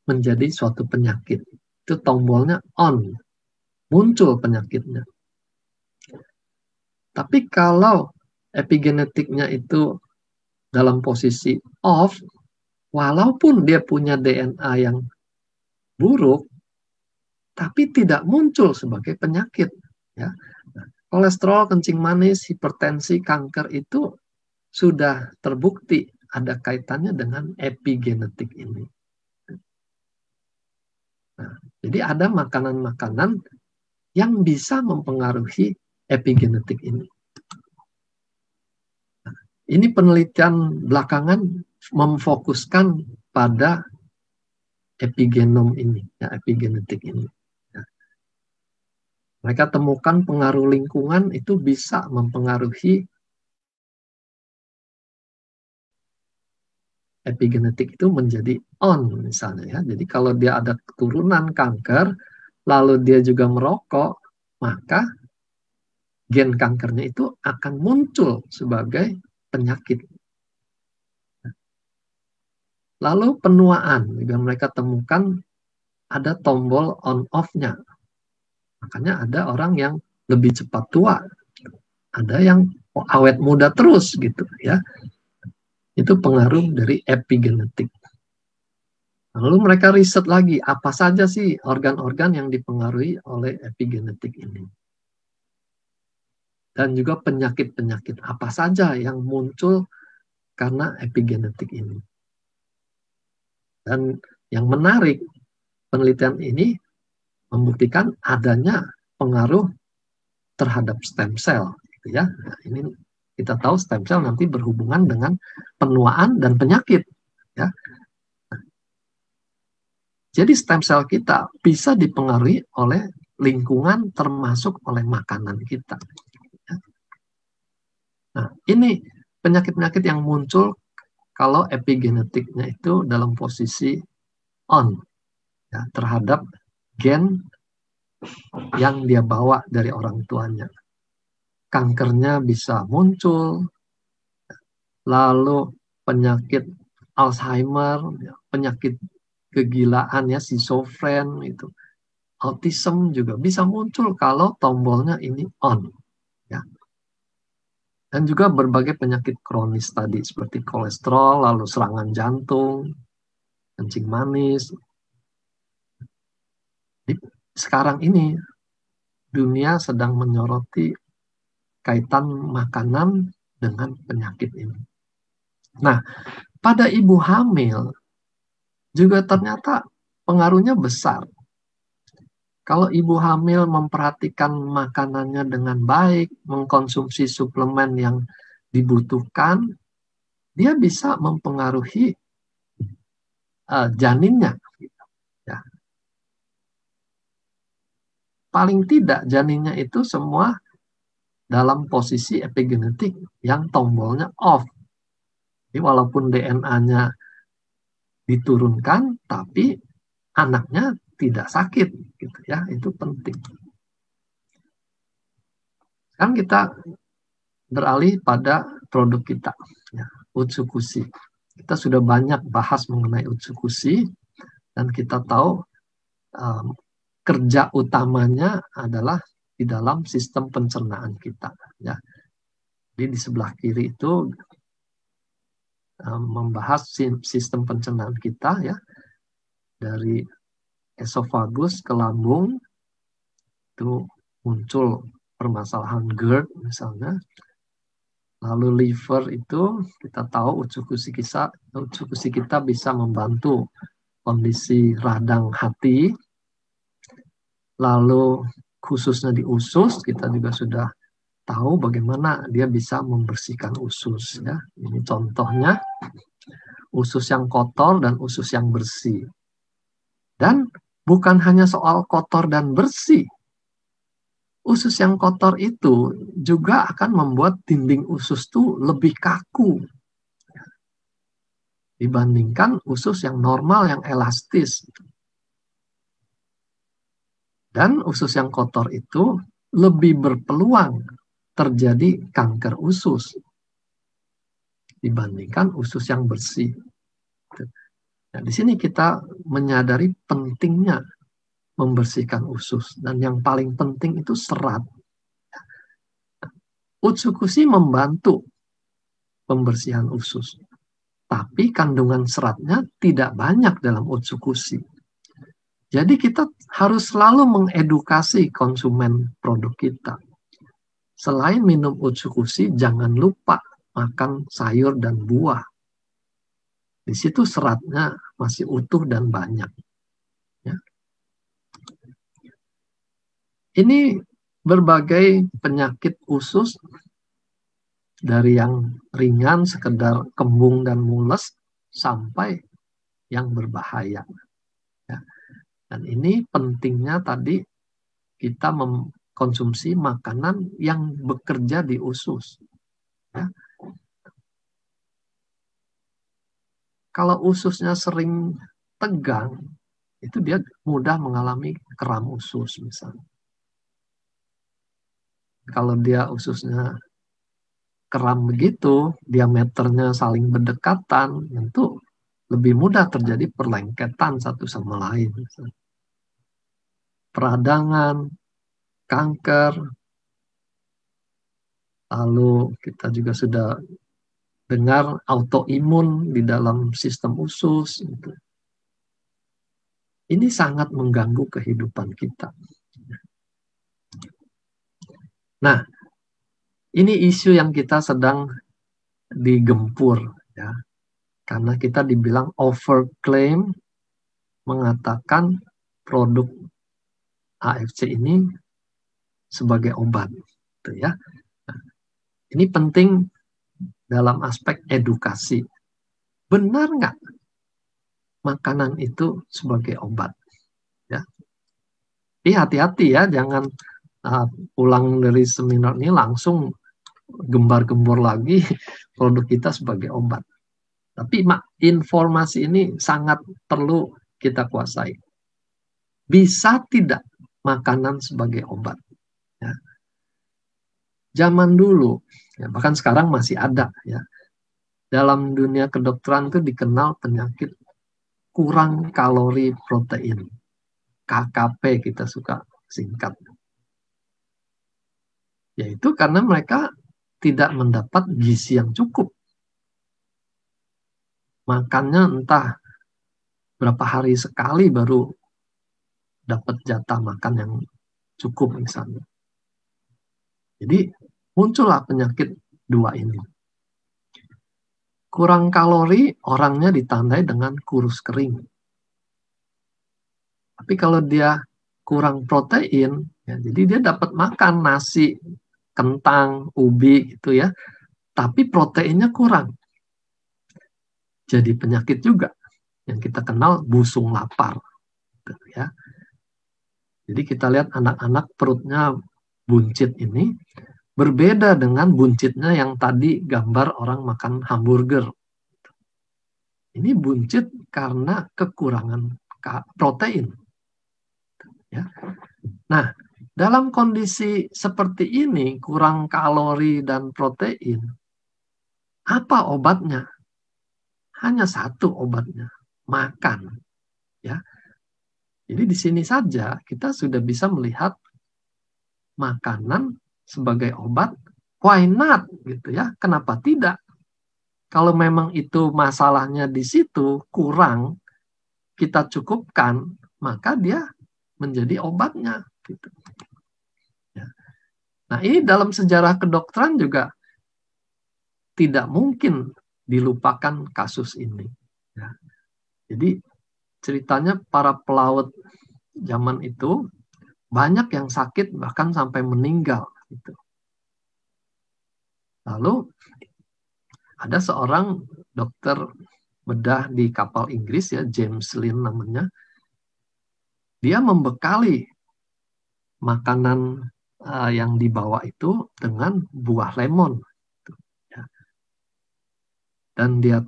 menjadi suatu penyakit. Itu tombolnya on, muncul penyakitnya. Tapi kalau epigenetiknya itu dalam posisi off, walaupun dia punya DNA yang buruk, tapi tidak muncul sebagai penyakit. Ya. Kolesterol, kencing manis, hipertensi, kanker itu sudah terbukti ada kaitannya dengan epigenetik ini. Nah, jadi ada makanan-makanan yang bisa mempengaruhi epigenetik ini. Nah, ini penelitian belakangan memfokuskan pada epigenom ini, ya, epigenetik ini. Mereka temukan pengaruh lingkungan itu bisa mempengaruhi epigenetik itu menjadi on misalnya ya. Jadi kalau dia ada keturunan kanker, lalu dia juga merokok, maka gen kankernya itu akan muncul sebagai penyakit. Lalu penuaan, juga mereka temukan ada tombol on-off-nya. Makanya ada orang yang lebih cepat tua, ada yang awet muda terus gitu ya. Itu pengaruh dari epigenetik. Lalu mereka riset lagi, apa saja sih organ-organ yang dipengaruhi oleh epigenetik ini. Dan juga penyakit-penyakit apa saja yang muncul karena epigenetik ini. Dan yang menarik, penelitian ini membuktikan adanya pengaruh terhadap stem cell. Gitu ya. Nah, ini kita tahu stem cell nanti berhubungan dengan penuaan dan penyakit. Ya. Jadi stem cell kita bisa dipengaruhi oleh lingkungan termasuk oleh makanan kita. Ya. Nah, ini penyakit-penyakit yang muncul kalau epigenetiknya itu dalam posisi on ya, terhadap gen yang dia bawa dari orang tuanya. Kankernya bisa muncul, lalu penyakit Alzheimer, penyakit kegilaan ya, schizofren itu, autism juga bisa muncul kalau tombolnya ini on. Ya. Dan juga berbagai penyakit kronis tadi seperti kolesterol, lalu serangan jantung, kencing manis. Sekarang ini dunia sedang menyoroti kaitan makanan dengan penyakit ini. Nah, pada ibu hamil juga ternyata pengaruhnya besar. Kalau ibu hamil memperhatikan makanannya dengan baik, mengkonsumsi suplemen yang dibutuhkan, dia bisa mempengaruhi janinnya. Ya. Paling tidak janinnya itu semua dalam posisi epigenetik yang tombolnya off. Jadi walaupun DNA-nya diturunkan, tapi anaknya tidak sakit, gitu ya. Itu penting. Sekarang kita beralih pada produk kita, ya, Utsukushi. Kita sudah banyak bahas mengenai Utsukushi dan kita tahu kerja utamanya adalah di dalam sistem pencernaan kita. Ya. Jadi di sebelah kiri itu membahas sistem pencernaan kita, ya, dari esofagus ke lambung itu muncul permasalahan GERD misalnya. Lalu liver itu kita tahu usus gusi kita bisa membantu kondisi radang hati. Lalu khususnya di usus kita juga sudah tahu bagaimana dia bisa membersihkan usus, ya. Ini contohnya usus yang kotor dan usus yang bersih. Dan bukan hanya soal kotor dan bersih. Usus yang kotor itu juga akan membuat dinding usus itu lebih kaku dibandingkan usus yang normal, yang elastis. Dan usus yang kotor itu lebih berpeluang terjadi kanker usus dibandingkan usus yang bersih. Nah, di sini kita menyadari pentingnya membersihkan usus, dan yang paling penting itu serat. Utsukushi membantu pembersihan usus, tapi kandungan seratnya tidak banyak dalam utsukushi. Jadi kita harus selalu mengedukasi konsumen produk kita. Selain minum utsukushi, jangan lupa makan sayur dan buah. Di situ seratnya masih utuh dan banyak. Ya. Ini berbagai penyakit usus, dari yang ringan sekedar kembung dan mules sampai yang berbahaya. Ya. Dan ini pentingnya tadi kita mengkonsumsi makanan yang bekerja di usus. Ya. Kalau ususnya sering tegang, itu dia mudah mengalami kram usus misalnya. Kalau dia ususnya kram begitu, diameternya saling berdekatan, tentu lebih mudah terjadi perlengketan satu sama lain. Peradangan, kanker, lalu kita juga sudah dengar autoimun di dalam sistem usus. Ini sangat mengganggu kehidupan kita. Nah, ini isu yang kita sedang digempur, ya, karena kita dibilang overclaim mengatakan produk AFC ini sebagai obat, gitu ya. Nah, ini penting dalam aspek edukasi. Benar nggak makanan itu sebagai obat? Ya, tapi hati-hati ya, jangan pulang dari seminar ini langsung gembar-gembor lagi produk kita sebagai obat. Tapi informasi ini sangat perlu kita kuasai. Bisa tidak makanan sebagai obat? Ya. Zaman dulu, ya, bahkan sekarang masih ada, ya, dalam dunia kedokteran itu dikenal penyakit kurang kalori protein. KKP kita suka singkat. Yaitu karena mereka tidak mendapat gizi yang cukup. Makannya entah berapa hari sekali baru dapat jatah makan yang cukup misalnya. Jadi muncullah penyakit dua ini. Kurang kalori, orangnya ditandai dengan kurus kering. Tapi kalau dia kurang protein, ya, jadi dia dapat makan nasi, kentang, ubi gitu ya, tapi proteinnya kurang. Jadi penyakit juga yang kita kenal busung lapar, gitu ya. Jadi kita lihat anak-anak perutnya buncit ini berbeda dengan buncitnya yang tadi gambar orang makan hamburger. Ini buncit karena kekurangan protein. Ya. Nah, dalam kondisi seperti ini, kurang kalori dan protein, apa obatnya? Hanya satu obatnya, makan. Ya. Jadi di sini saja kita sudah bisa melihat makanan sebagai obat, why not gitu ya? Kenapa tidak? Kalau memang itu masalahnya di situ kurang, kita cukupkan, maka dia menjadi obatnya. Gitu. Ya. Nah ini dalam sejarah kedokteran juga tidak mungkin dilupakan kasus ini. Ya. Jadi ceritanya para pelaut zaman itu banyak yang sakit bahkan sampai meninggal. Gitu. Lalu ada seorang dokter bedah di kapal Inggris ya, James Lind namanya. Dia membekali makanan yang dibawa itu dengan buah lemon. Dan dia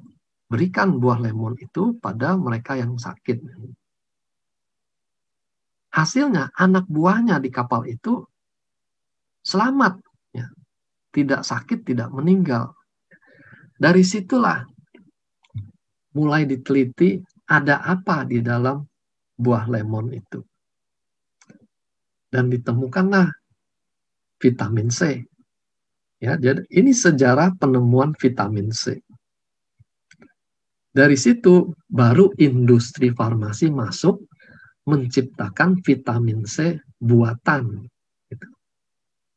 berikan buah lemon itu pada mereka yang sakit. Hasilnya anak buahnya di kapal itu selamat, ya. Tidak sakit, tidak meninggal. Dari situlah mulai diteliti ada apa di dalam buah lemon itu. Dan ditemukanlah vitamin C. Ya, jadi ini sejarah penemuan vitamin C. Dari situ baru industri farmasi masuk menciptakan vitamin C buatan. Gitu.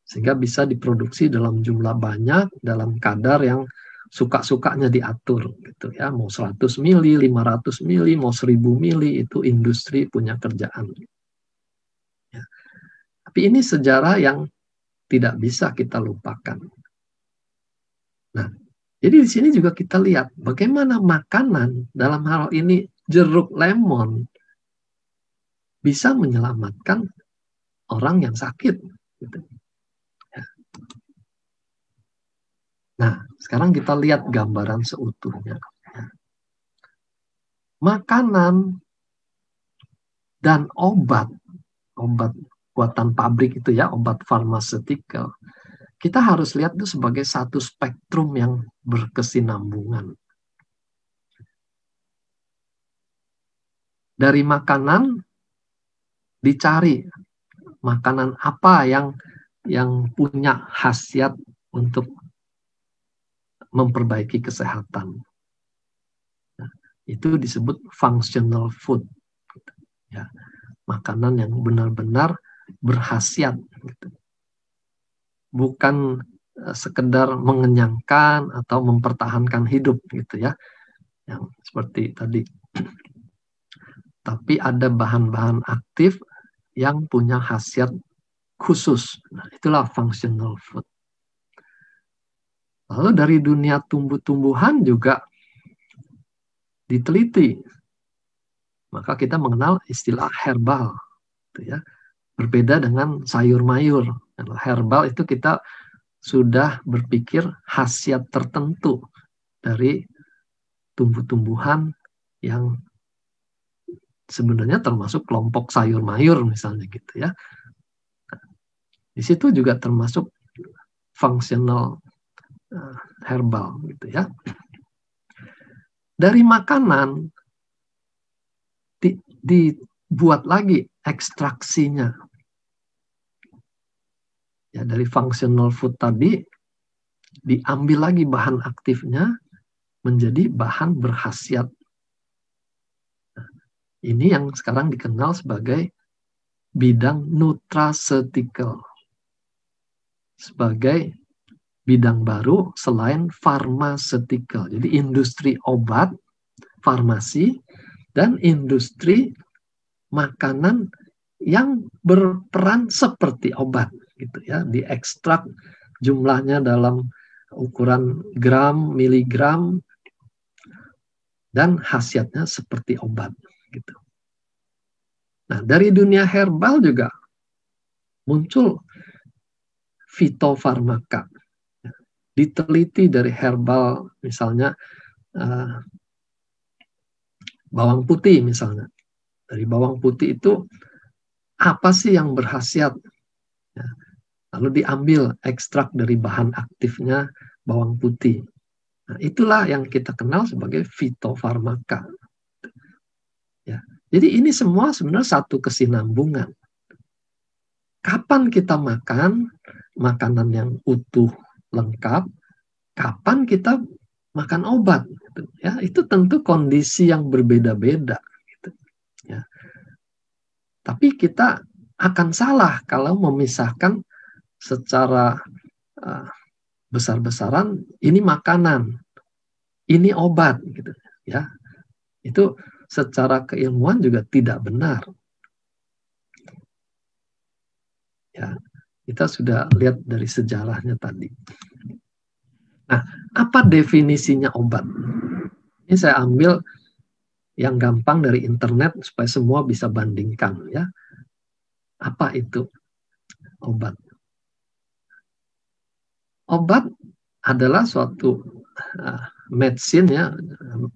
Sehingga bisa diproduksi dalam jumlah banyak, dalam kadar yang suka-sukanya diatur. Gitu ya. Mau 100 mili, 500 mili, mau 1000 mili, itu industri punya kerjaan. Ya. Tapi ini sejarah yang tidak bisa kita lupakan. Nah, jadi di sini juga kita lihat bagaimana makanan dalam hal ini jeruk lemon bisa menyelamatkan orang yang sakit. Gitu. Ya. Nah, sekarang kita lihat gambaran seutuhnya. Ya. Makanan dan obat buatan pabrik itu ya, obat farmaseutical, kita harus lihat itu sebagai satu spektrum yang berkesinambungan. Dari makanan dicari makanan apa yang punya khasiat untuk memperbaiki kesehatan. Nah, itu disebut functional food. Ya, makanan yang benar-benar berkhasiat. Gitu. Bukan sekedar mengenyangkan atau mempertahankan hidup gitu ya. Yang seperti tadi. Tapi ada bahan-bahan aktif yang punya khasiat khusus. Nah, itulah functional food. Lalu dari dunia tumbuh-tumbuhan juga diteliti. Maka kita mengenal istilah herbal. Gitu ya. Berbeda dengan sayur-mayur. Herbal itu kita sudah berpikir khasiat tertentu dari tumbuh-tumbuhan yang sebenarnya termasuk kelompok sayur-mayur misalnya gitu ya. Di situ juga termasuk functional herbal gitu ya. Dari makanan dibuat lagi ekstraksinya. Ya, dari functional food tadi diambil lagi bahan aktifnya menjadi bahan berkhasiat. Nah, ini yang sekarang dikenal sebagai bidang nutraceutical. Sebagai bidang baru selain pharmaceutical. Jadi industri obat, farmasi, dan industri makanan yang berperan seperti obat. Gitu ya, diekstrak jumlahnya dalam ukuran gram, miligram, dan khasiatnya seperti obat. Gitu. Nah, dari dunia herbal juga muncul fitofarmaka. Diteliti dari herbal, misalnya bawang putih misalnya. Dari bawang putih itu apa sih yang berkhasiat? Ya. Lalu diambil ekstrak dari bahan aktifnya bawang putih. Nah, itulah yang kita kenal sebagai fitofarmaka. Ya. Jadi ini semua sebenarnya satu kesinambungan. Kapan kita makan makanan yang utuh, lengkap, kapan kita makan obat, gitu. Ya, itu tentu kondisi yang berbeda-beda, gitu. Ya. Tapi kita akan salah kalau memisahkan secara besar-besaran, ini makanan, ini obat, gitu. Ya, itu secara keilmuan juga tidak benar. Ya, kita sudah lihat dari sejarahnya tadi. Nah, apa definisinya obat? Ini saya ambil yang gampang dari internet supaya semua bisa bandingkan, ya. Apa itu obat? Obat adalah suatu medicine, ya,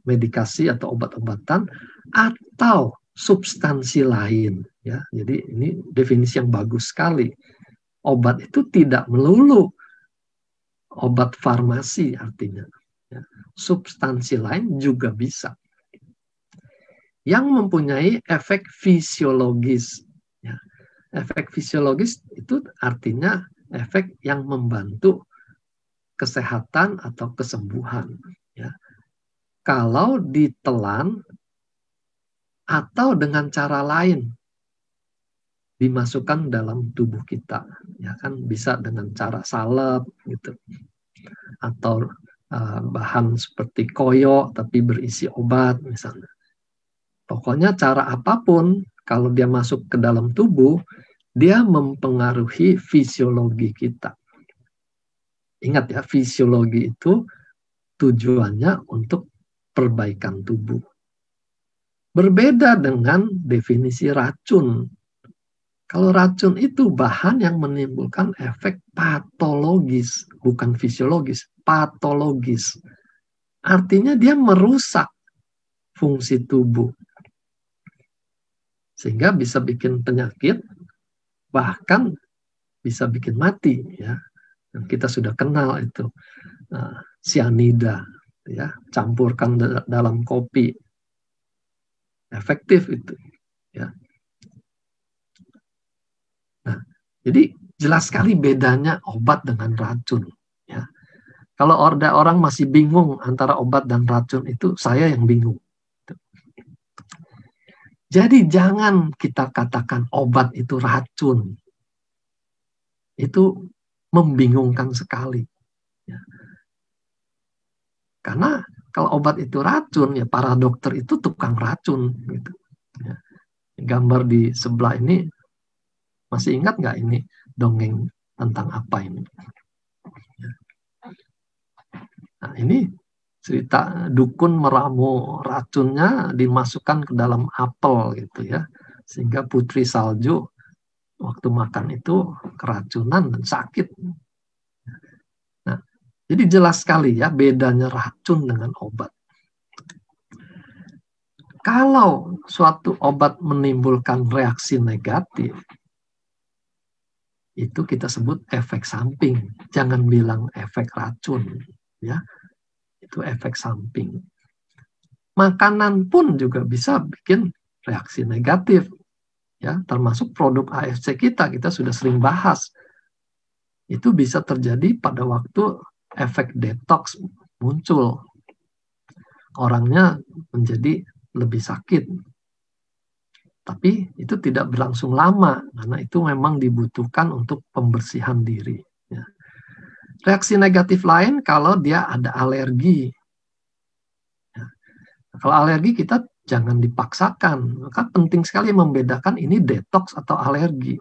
medikasi atau obat-obatan atau substansi lain, ya. Jadi ini definisi yang bagus sekali. Obat itu tidak melulu obat farmasi artinya, ya. Substansi lain juga bisa yang mempunyai efek fisiologis, ya. Efek fisiologis itu artinya efek yang membantu kesehatan atau kesembuhan, ya. Kalau ditelan atau dengan cara lain dimasukkan dalam tubuh kita, ya kan, bisa dengan cara salep gitu, atau bahan seperti koyo tapi berisi obat misalnya. Pokoknya cara apapun, kalau dia masuk ke dalam tubuh, dia mempengaruhi fisiologi kita. Ingat ya, fisiologi itu tujuannya untuk perbaikan tubuh. Berbeda dengan definisi racun. Kalau racun itu bahan yang menimbulkan efek patologis, bukan fisiologis, patologis. Artinya dia merusak fungsi tubuh. Sehingga bisa bikin penyakit, bahkan bisa bikin mati, ya. Dan kita sudah kenal itu cyanida, ya, campurkan dalam kopi. Efektif itu, ya. Nah, jadi jelas sekali bedanya obat dengan racun, ya. Kalau orang masih bingung antara obat dan racun, itu saya yang bingung. Jadi jangan kita katakan obat itu racun. Itu membingungkan sekali, ya. Karena kalau obat itu racun, ya para dokter itu tukang racun, gitu, ya. Gambar di sebelah ini, masih ingat nggak ini dongeng tentang apa ini? Nah, ini cerita dukun meramu racunnya dimasukkan ke dalam apel, gitu ya, sehingga putri salju waktu makan itu keracunan dan sakit. Nah, jadi jelas sekali ya bedanya racun dengan obat. Kalau suatu obat menimbulkan reaksi negatif, itu kita sebut efek samping. Jangan bilang efek racun, ya. Itu efek samping. Makanan pun juga bisa bikin reaksi negatif, ya, termasuk produk AFC kita sudah sering bahas. Itu bisa terjadi pada waktu efek detox muncul. Orangnya menjadi lebih sakit. Tapi itu tidak berlangsung lama, karena itu memang dibutuhkan untuk pembersihan diri, ya. Reaksi negatif lain kalau dia ada alergi. Ya. Kalau alergi kita jangan dipaksakan. Maka penting sekali membedakan ini detox atau alergi.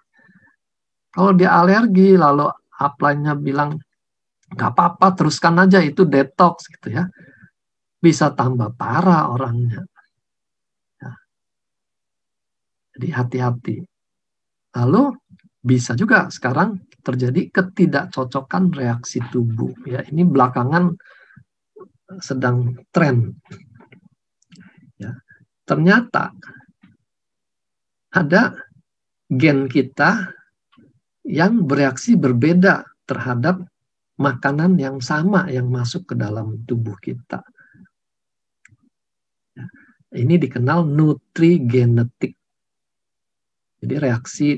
Kalau dia alergi lalu apply-nya bilang nggak apa-apa, teruskan aja itu detox, gitu ya. Bisa tambah parah orangnya. Ya. Jadi hati-hati. Lalu bisa juga sekarang terjadi ketidakcocokan reaksi tubuh. Ya, ini belakangan sedang tren. Ya. Ternyata ada gen kita yang bereaksi berbeda terhadap makanan yang sama yang masuk ke dalam tubuh kita. Ya. Ini dikenal nutrigenetik. Jadi reaksi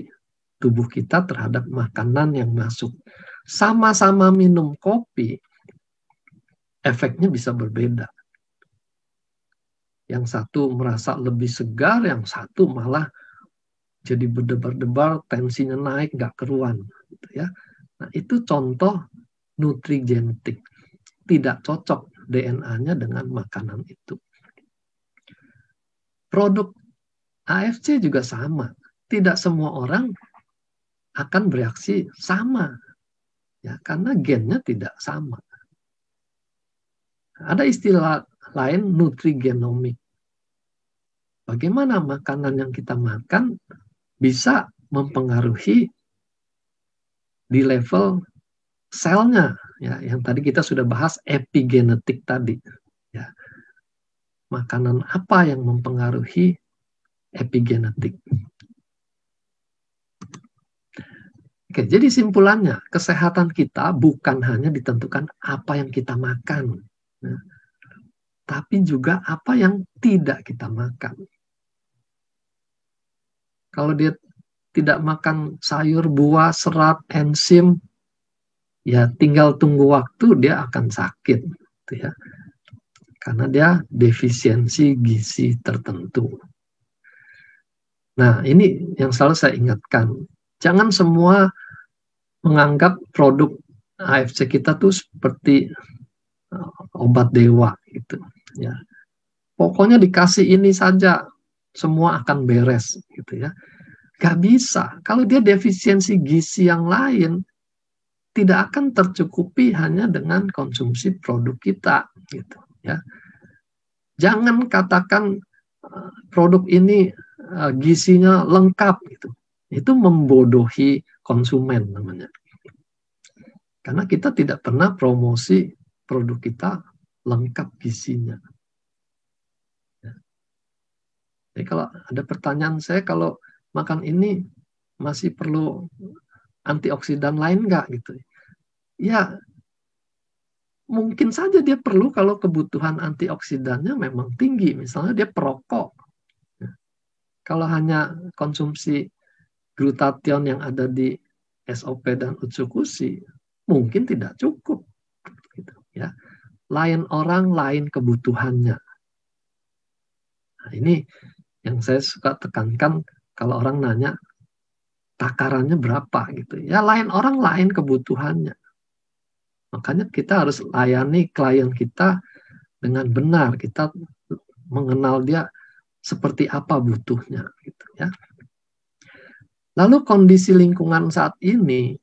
tubuh kita terhadap makanan yang masuk. Sama-sama minum kopi, efeknya bisa berbeda. Yang satu merasa lebih segar, yang satu malah jadi berdebar-debar, tensinya naik, nggak keruan. Gitu ya. Nah, itu contoh nutrigenetik. Tidak cocok DNA-nya dengan makanan itu. Produk AFC juga sama. Tidak semua orang akan bereaksi sama. Ya, karena gennya tidak sama. Ada istilah lain nutrigenomik. Bagaimana makanan yang kita makan bisa mempengaruhi di level selnya, ya, yang tadi kita sudah bahas epigenetik tadi. Ya. Makanan apa yang mempengaruhi epigenetik? Oke, jadi simpulannya, kesehatan kita bukan hanya ditentukan apa yang kita makan, ya, tapi juga apa yang tidak kita makan. Kalau dia tidak makan sayur, buah, serat, enzim, ya tinggal tunggu waktu dia akan sakit, gitu ya. Karena dia defisiensi gizi tertentu. Nah, ini yang selalu saya ingatkan. Jangan semua menganggap produk AFC kita tuh seperti obat dewa gitu ya. Pokoknya dikasih ini saja semua akan beres gitu ya. Gak bisa. Kalau dia defisiensi gizi yang lain tidak akan tercukupi hanya dengan konsumsi produk kita gitu ya. Jangan katakan produk ini gizinya lengkap gitu. Itu membodohi konsumen namanya. Karena kita tidak pernah promosi produk kita lengkap gizinya. Ya. Jadi kalau ada pertanyaan saya, kalau makan ini masih perlu antioksidan lain nggak gitu? Ya, mungkin saja dia perlu kalau kebutuhan antioksidannya memang tinggi. Misalnya dia perokok. Ya. Kalau hanya konsumsi glutathione yang ada di SOP dan Utsukushi, mungkin tidak cukup. Gitu, ya. Lain orang, lain kebutuhannya. Nah, ini yang saya suka tekankan kalau orang nanya takarannya berapa gitu. Ya lain orang, lain kebutuhannya. Makanya kita harus layani klien kita dengan benar. Kita mengenal dia seperti apa butuhnya gitu ya. Lalu kondisi lingkungan saat ini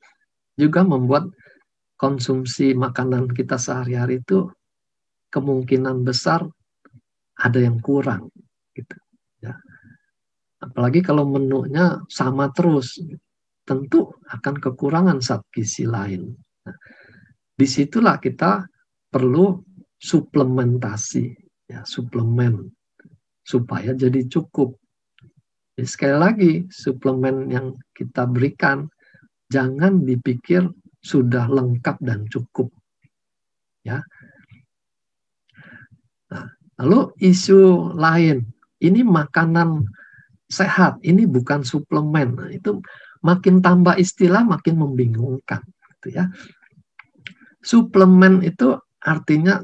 juga membuat konsumsi makanan kita sehari-hari itu kemungkinan besar ada yang kurang gitu ya. Apalagi kalau menunya sama terus, tentu akan kekurangan zat gizi lain. Nah, disitulah kita perlu suplementasi, ya, suplemen supaya jadi cukup. Jadi sekali lagi, suplemen yang kita berikan jangan dipikir sudah lengkap dan cukup, ya. Nah, lalu isu lain, ini makanan sehat, ini bukan suplemen. Nah, itu makin tambah istilah makin membingungkan, gitu ya. Suplemen itu artinya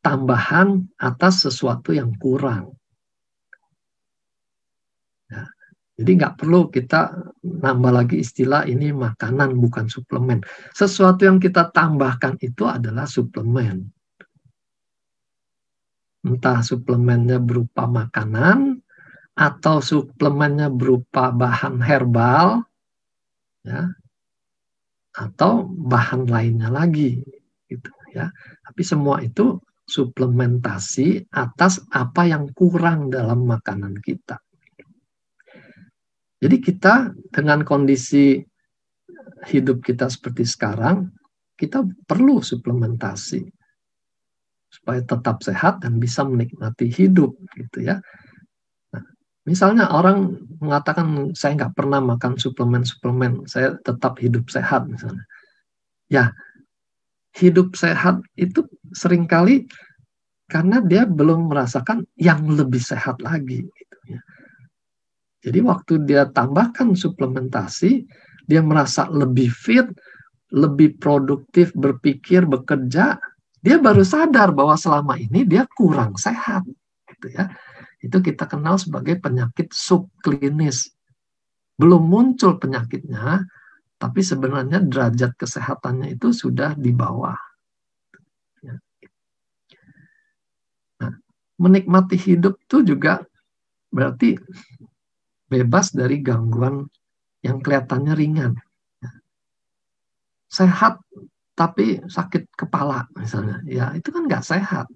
tambahan atas sesuatu yang kurang. Ya, jadi nggak perlu kita nambah lagi istilah ini makanan bukan suplemen. Sesuatu yang kita tambahkan itu adalah suplemen. Entah suplemennya berupa makanan atau suplemennya berupa bahan herbal, ya, atau bahan lainnya lagi, gitu ya. Tapi semua itu suplementasi atas apa yang kurang dalam makanan kita. Jadi kita dengan kondisi hidup kita seperti sekarang, kita perlu suplementasi supaya tetap sehat dan bisa menikmati hidup, gitu ya. Nah, misalnya orang mengatakan saya nggak pernah makan suplemen-suplemen, saya tetap hidup sehat misalnya. Ya, hidup sehat itu seringkali Karena dia belum merasakan yang lebih sehat lagi. Gitu ya. Jadi waktu dia tambahkan suplementasi, dia merasa lebih fit, lebih produktif berpikir, bekerja, dia baru sadar bahwa selama ini dia kurang sehat. Gitu ya. Itu kita kenal sebagai penyakit subklinis. Belum muncul penyakitnya, tapi sebenarnya derajat kesehatannya itu sudah di bawah. Nah, menikmati hidup itu juga berarti bebas dari gangguan yang kelihatannya ringan. Sehat tapi sakit kepala misalnya, ya itu kan nggak sehat.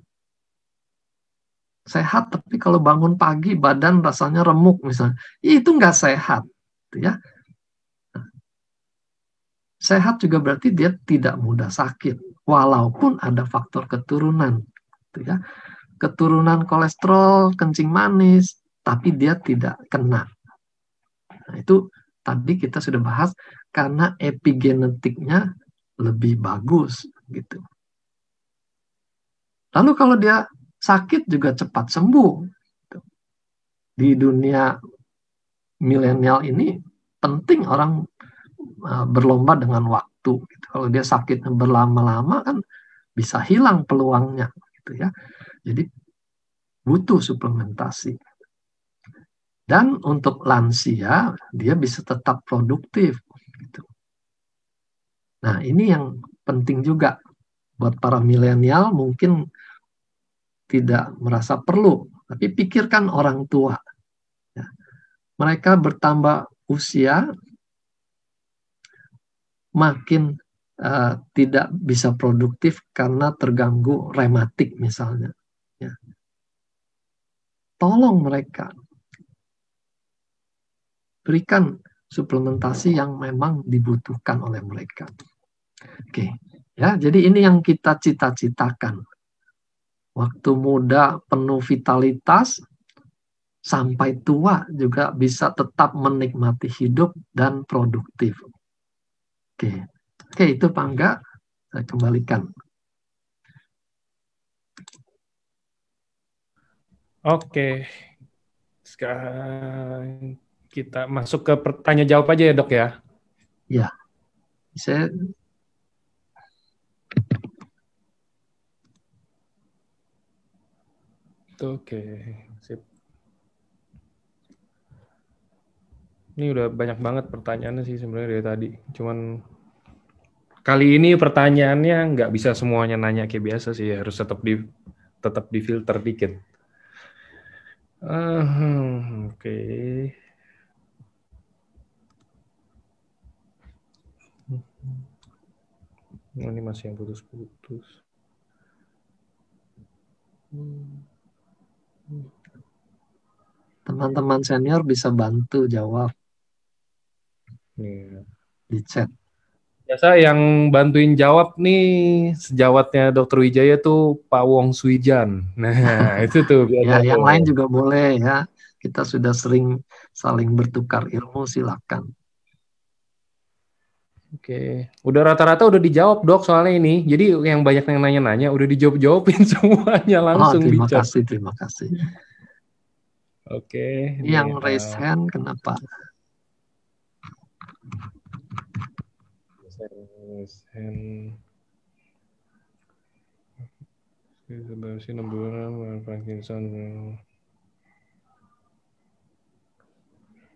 Sehat tapi kalau bangun pagi badan rasanya remuk misalnya, itu nggak sehat, ya. Sehat juga berarti dia tidak mudah sakit, walaupun ada faktor keturunan, ya. Keturunan kolesterol, kencing manis, tapi dia tidak kena. Nah, itu tadi kita sudah bahas karena epigenetiknya lebih bagus, gitu. Lalu kalau dia sakit juga cepat sembuh. Di dunia milenial ini penting orang berlomba dengan waktu. Gitu. Kalau dia sakitnya berlama-lama kan bisa hilang peluangnya, gitu ya. Jadi butuh suplementasi. Dan untuk lansia dia bisa tetap produktif. Gitu. Nah ini yang penting juga buat para milenial mungkin tidak merasa perlu, tapi pikirkan orang tua. Ya. Mereka bertambah usia, makin tidak bisa produktif karena terganggu rematik misalnya. Ya. Tolong mereka, berikan suplementasi yang memang dibutuhkan oleh mereka. Oke, ya. Jadi ini yang kita cita-citakan. Waktu muda penuh vitalitas, sampai tua juga bisa tetap menikmati hidup dan produktif. Oke, itu Pak Angga, saya kembalikan. Oke, sekarang kita masuk ke pertanyaan jawab aja ya dok ya. Ya, saya Oke, sip. Ini udah banyak banget pertanyaannya sih sebenarnya dari tadi. Cuman kali ini pertanyaannya nggak bisa semuanya nanya kayak biasa sih, harus tetap difilter dikit. Oke. Ini masih yang putus-putus. teman-teman senior bisa bantu jawab di chat. Biasa yang bantuin jawab nih sejawatnya Dr. Wijaya tuh Pak Wong Swijan. Nah itu tuh Ya, biasa yang tuh. lain juga boleh ya. Kita sudah sering saling bertukar ilmu, silakan. Oke, udah rata-rata udah dijawab dok soalnya ini. Jadi yang banyak yang nanya-nanya udah dijawab-jawabin semuanya langsung di Terima chat. kasih, terima kasih. Oke. Yang raise hand kenapa? Sebenarnya 6 bulan Parkinson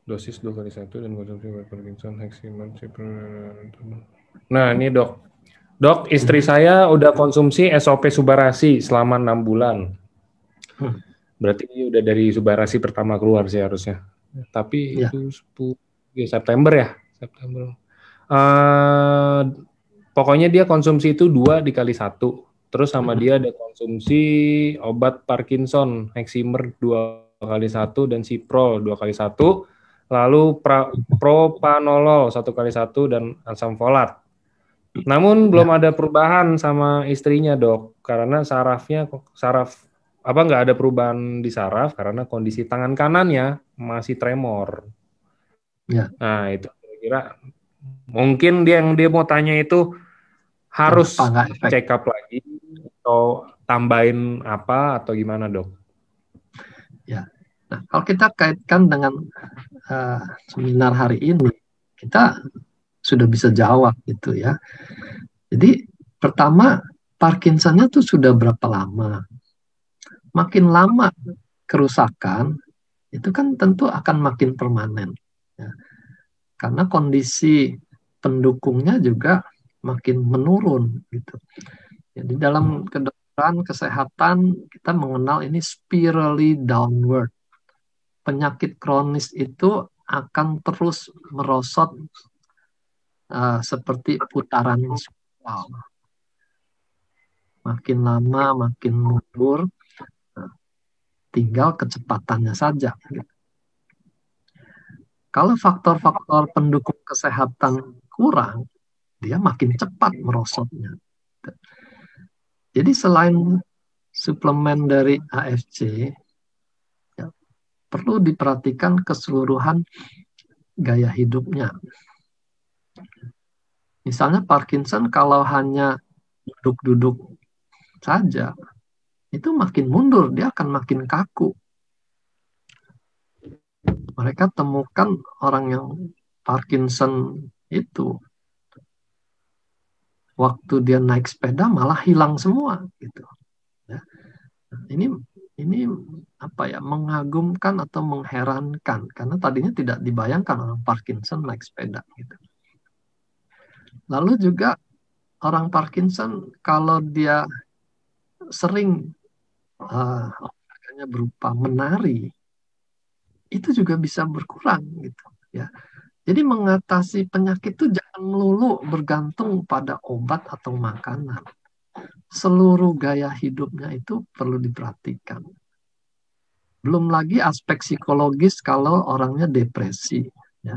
dosis 2x1 dan konsumsi obat Parkinson Heximan. Nah ini dok istri saya udah konsumsi SOP Subarasi selama 6 bulan. Berarti ini udah dari Subarasi pertama keluar sih harusnya. Tapi Ya. itu September ya. September. Pokoknya dia konsumsi itu 2 dikali 1. Terus sama dia ada konsumsi obat Parkinson Heximer 2x1 dan Ciprol 2x1. Lalu propanolol 1x1 dan asam folat. Namun belum ada perubahan sama istrinya dok, karena saraf nggak ada perubahan di saraf karena kondisi tangan kanannya masih tremor. Ya. Nah itu kira-kira mungkin dia mau tanya itu harus check up lagi atau tambahin apa atau gimana, Dok? Ya. Nah, kalau kita kaitkan dengan seminar hari ini, kita sudah bisa jawab gitu ya. Jadi pertama, Parkinsonnya tuh sudah berapa lama? Makin lama kerusakan, itu kan tentu akan makin permanen. Ya. Karena kondisi pendukungnya juga makin menurun gitu. Jadi dalam kedokteran kesehatan kita mengenal ini spirally downward. Penyakit kronis itu akan terus merosot seperti putaran spiral. Makin lama makin mundur, tinggal kecepatannya saja. Kalau faktor-faktor pendukung kesehatan kurang, dia makin cepat merosotnya. Jadi selain suplemen dari AFC, ya, perlu diperhatikan keseluruhan gaya hidupnya. Misalnya Parkinson kalau hanya duduk-duduk saja, itu makin mundur, dia akan makin kaku. Mereka temukan orang yang Parkinson itu, waktu dia naik sepeda malah hilang semua gitu. Ya. Ini apa ya, mengagumkan atau mengherankan karena tadinya tidak dibayangkan orang Parkinson naik sepeda gitu. Lalu juga orang Parkinson kalau dia sering olahraganya berupa menari, itu juga bisa berkurang gitu ya. Jadi mengatasi penyakit itu jangan melulu bergantung pada obat atau makanan. Seluruh gaya hidupnya itu perlu diperhatikan. Belum lagi aspek psikologis kalau orangnya depresi, ya.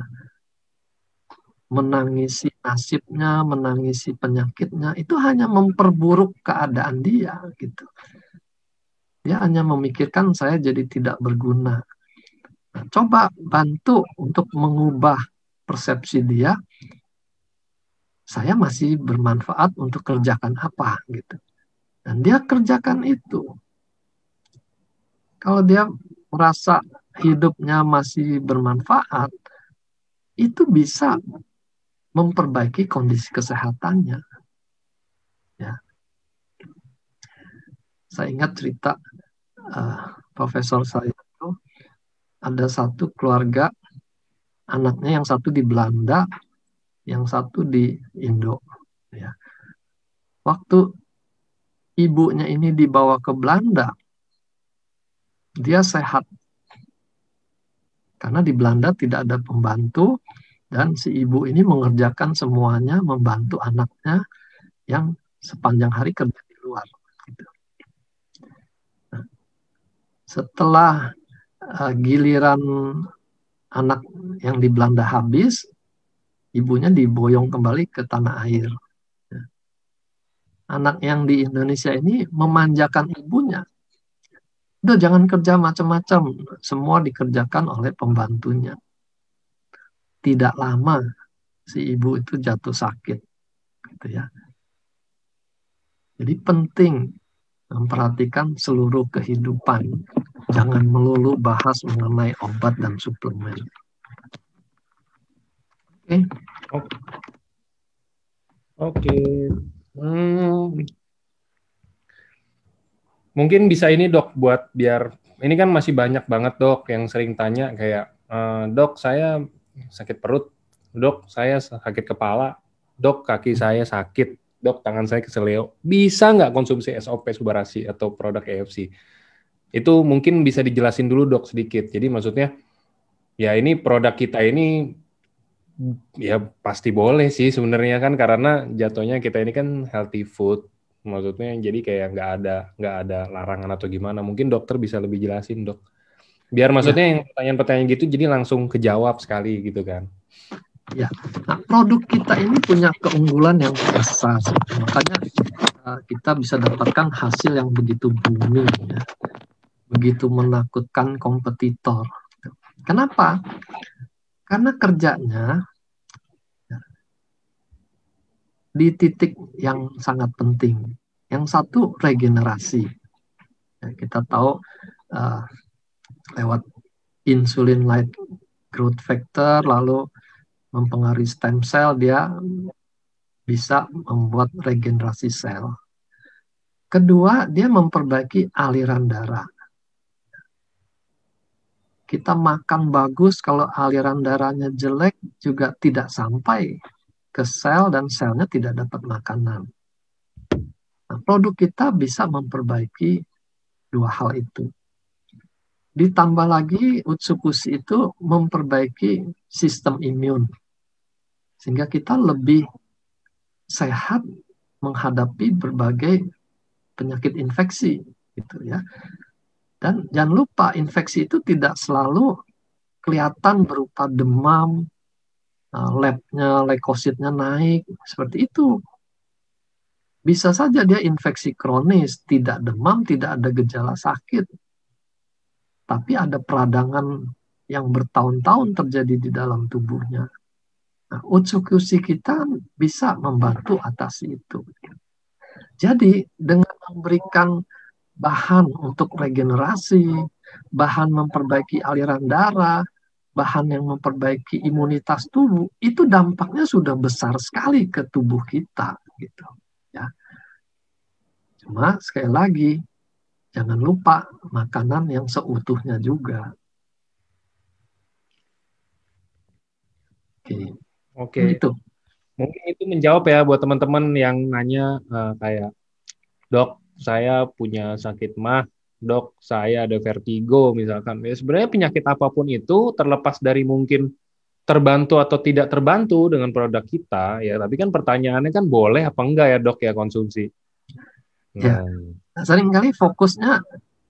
Menangisi nasibnya, menangisi penyakitnya, itu hanya memperburuk keadaan dia, gitu. Dia hanya memikirkan saya jadi tidak berguna. Nah, coba bantu untuk mengubah persepsi dia, saya masih bermanfaat untuk kerjakan apa gitu. Dan dia kerjakan itu. Kalau dia merasa hidupnya masih bermanfaat, itu bisa memperbaiki kondisi kesehatannya. Ya. Saya ingat cerita profesor saya itu, ada satu keluarga, anaknya yang satu di Belanda, yang satu di Indo. Ya. Waktu ibunya ini dibawa ke Belanda, dia sehat. Karena di Belanda tidak ada pembantu, dan si ibu ini mengerjakan semuanya, membantu anaknya yang sepanjang hari kerja di luar. Gitu. Nah, setelah giliran anak yang di Belanda habis, ibunya diboyong kembali ke tanah air. Anak yang di Indonesia ini memanjakan ibunya. Udah jangan kerja macam-macam, semua dikerjakan oleh pembantunya. Tidak lama si ibu itu jatuh sakit, gitu ya. Jadi penting memperhatikan seluruh kehidupan, jangan melulu bahas mengenai obat dan suplemen. Oke. Mungkin bisa ini dok, buat biar ini kan masih banyak banget dok yang sering tanya kayak, dok saya sakit perut, dok saya sakit kepala, dok kaki saya sakit, dok tangan saya keseleo, bisa nggak konsumsi SOP Subarasi atau produk AFC? Itu mungkin bisa dijelasin dulu dok sedikit. Jadi maksudnya ya ini produk kita ini ya pasti boleh sih sebenarnya kan, karena jatuhnya kita ini kan healthy food. Maksudnya jadi kayak nggak ada larangan atau gimana. Mungkin dokter bisa lebih jelasin dok. Biar maksudnya yang pertanyaan-pertanyaan gitu jadi langsung kejawab sekali gitu kan. Ya, nah produk kita ini punya keunggulan yang besar. Makanya kita bisa dapatkan hasil yang begitu booming, ya. Begitu menakutkan kompetitor. Kenapa? Karena kerjanya di titik yang sangat penting, Yang satu regenerasi. Ya, kita tahu lewat insulin-like growth factor, lalu mempengaruhi stem cell, dia bisa membuat regenerasi sel. Kedua, dia memperbaiki aliran darah. Kita makan bagus, kalau aliran darahnya jelek juga tidak sampai ke sel dan selnya tidak dapat makanan. Nah, produk kita bisa memperbaiki dua hal itu. Ditambah lagi Utsukushi itu memperbaiki sistem imun, sehingga kita lebih sehat menghadapi berbagai penyakit infeksi, gitu ya. Dan jangan lupa, infeksi itu tidak selalu kelihatan berupa demam, labnya, leukositnya naik, seperti itu. Bisa saja dia infeksi kronis, tidak demam, tidak ada gejala sakit, tapi ada peradangan yang bertahun-tahun terjadi di dalam tubuhnya. Nah, Utsukushi kita bisa membantu atasi itu. Jadi dengan memberikan bahan untuk regenerasi, bahan memperbaiki aliran darah, bahan yang memperbaiki imunitas tubuh, itu dampaknya sudah besar sekali ke tubuh kita, gitu ya. Cuma sekali lagi, jangan lupa makanan yang seutuhnya juga. Oke. Itu. Mungkin itu menjawab ya buat teman-teman yang nanya kayak, dok, saya punya sakit mah, dok, saya ada vertigo misalkan. Ya, sebenarnya penyakit apapun itu terlepas dari mungkin terbantu atau tidak terbantu dengan produk kita, ya. Tapi kan pertanyaannya kan boleh apa enggak ya dok ya konsumsi. Ya, seringkali fokusnya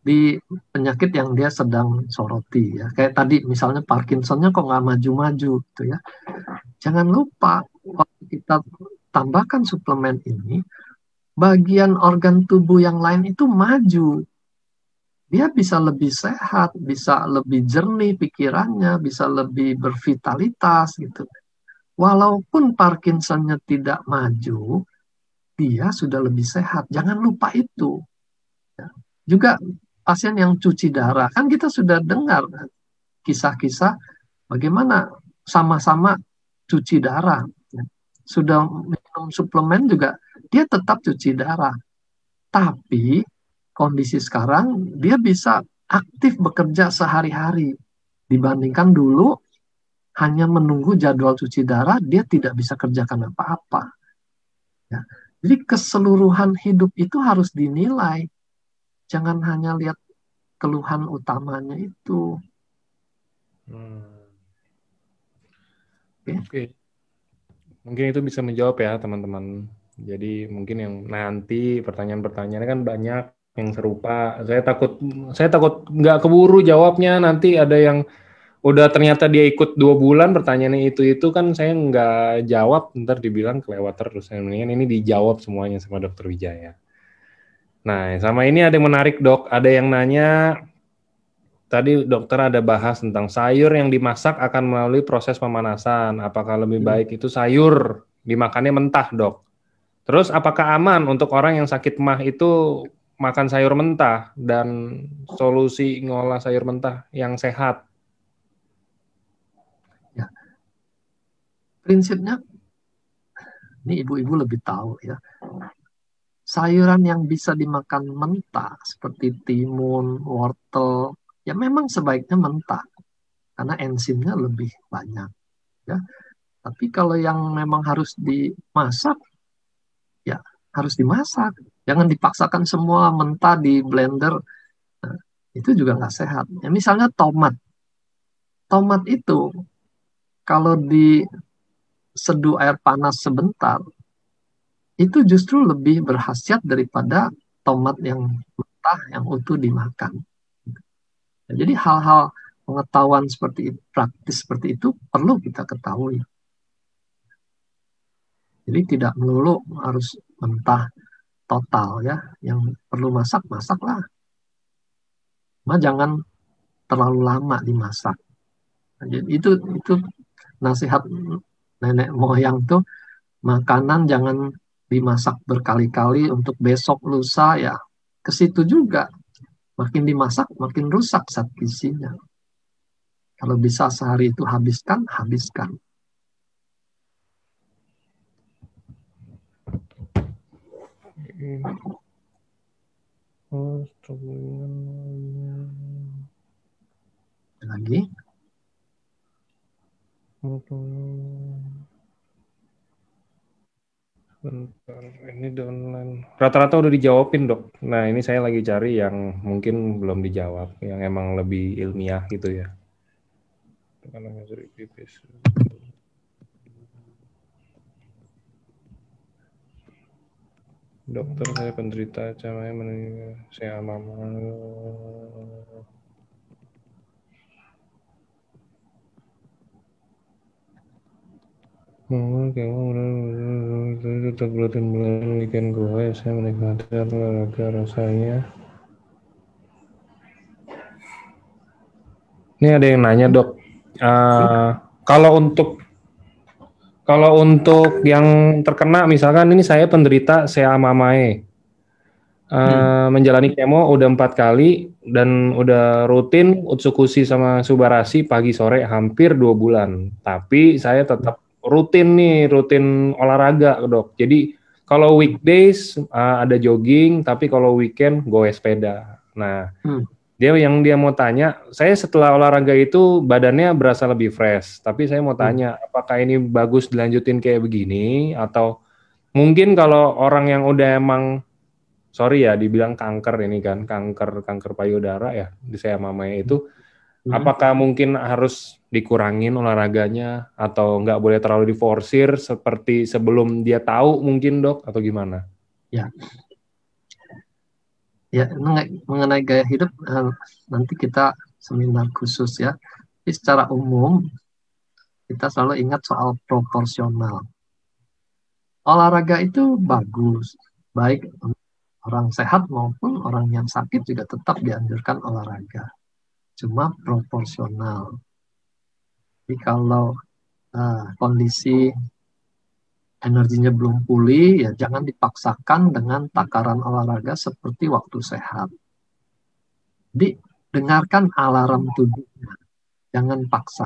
di penyakit yang dia sedang soroti ya. Kayak tadi misalnya Parkinsonnya kok nggak maju-maju gitu ya. Jangan lupa waktu kita tambahkan suplemen ini, bagian organ tubuh yang lain itu maju. Dia bisa lebih sehat, bisa lebih jernih pikirannya, bisa lebih bervitalitas gitu. Walaupun Parkinsonnya tidak maju, dia sudah lebih sehat. Jangan lupa itu. Juga pasien yang cuci darah, kan kita sudah dengar kisah-kisah bagaimana sama-sama cuci darah. Sudah minum suplemen juga, dia tetap cuci darah. Tapi kondisi sekarang, dia bisa aktif bekerja sehari-hari. Dibandingkan dulu, hanya menunggu jadwal cuci darah, dia tidak bisa kerjakan apa-apa. Ya. Jadi keseluruhan hidup itu harus dinilai. Jangan hanya lihat keluhan utamanya itu. Oke. Mungkin itu bisa menjawab ya teman-teman. Jadi mungkin yang nanti pertanyaan-pertanyaannya kan banyak yang serupa. Saya takut nggak keburu jawabnya. Nanti ada yang udah ternyata dia ikut 2 bulan pertanyaannya itu kan saya nggak jawab, ntar dibilang kelewat terus. Mendingan ini dijawab semuanya sama Dokter Wijaya. Nah, sama ini ada yang menarik dok. Ada yang nanya, tadi dokter ada bahas tentang sayur yang dimasak akan melalui proses pemanasan. Apakah lebih baik itu sayur dimakannya mentah, dok? Terus apakah aman untuk orang yang sakit mah itu makan sayur mentah dan solusi ngolah sayur mentah yang sehat? Ya. Prinsipnya, ini ibu-ibu lebih tahu ya. Sayuran yang bisa dimakan mentah seperti timun, wortel, ya memang sebaiknya mentah karena enzimnya lebih banyak. Ya. Tapi kalau yang memang harus dimasak, ya harus dimasak. Jangan dipaksakan semua mentah di blender. Nah, itu juga nggak sehat. Ya, misalnya tomat. Tomat itu kalau diseduh air panas sebentar, itu justru lebih berkhasiat daripada tomat yang mentah, yang utuh dimakan. Nah, jadi hal-hal pengetahuan seperti itu, praktis seperti itu perlu kita ketahui. Jadi tidak melulu harus mentah total ya. Yang perlu masak, masaklah. Cuma jangan terlalu lama dimasak. Nah, jadi itu nasihat nenek moyang tuh, makanan jangan dimasak berkali-kali untuk besok lusa ya ke situ juga. Makin dimasak makin rusak zat gizinya. Kalau bisa sehari itu habiskan. Lagi. Bentar, ini online. Rata-rata udah dijawabin, Dok. Nah, ini saya lagi cari yang mungkin belum dijawab, yang emang lebih ilmiah gitu ya. Dokter, saya penderita camaya meninggal. Saya mama. Mama kamu tetap rutin weekend gue. Saya menikmati olahraga rasanya. Ini ada yang nanya, Dok. Kalau untuk yang terkena, misalkan ini saya penderita CA-MAMAE. Menjalani kemo udah 4 kali dan udah rutin Utsukushi sama Subarasi pagi sore hampir 2 bulan. Tapi saya tetap rutin olahraga, Dok. Jadi kalau weekdays ada jogging, tapi kalau weekend goes sepeda. Nah, dia mau tanya, saya setelah olahraga itu badannya berasa lebih fresh. Tapi saya mau tanya, apakah ini bagus dilanjutin kayak begini atau mungkin kalau orang yang udah emang sorry ya, dibilang kanker ini kan, kanker payudara ya, di saya mamanya itu, apakah mungkin harus dikurangin olahraganya atau nggak boleh terlalu diforsir seperti sebelum dia tahu mungkin, Dok, atau gimana? Ya, mengenai gaya hidup nanti kita seminar khusus ya. Tapi secara umum kita selalu ingat soal proporsional. Olahraga itu bagus, baik orang sehat maupun orang yang sakit juga tetap dianjurkan olahraga. Cuma proporsional. Jadi kalau kondisi energinya belum pulih, ya jangan dipaksakan dengan takaran olahraga seperti waktu sehat. Jadi dengarkan alarm tubuhnya, jangan paksa.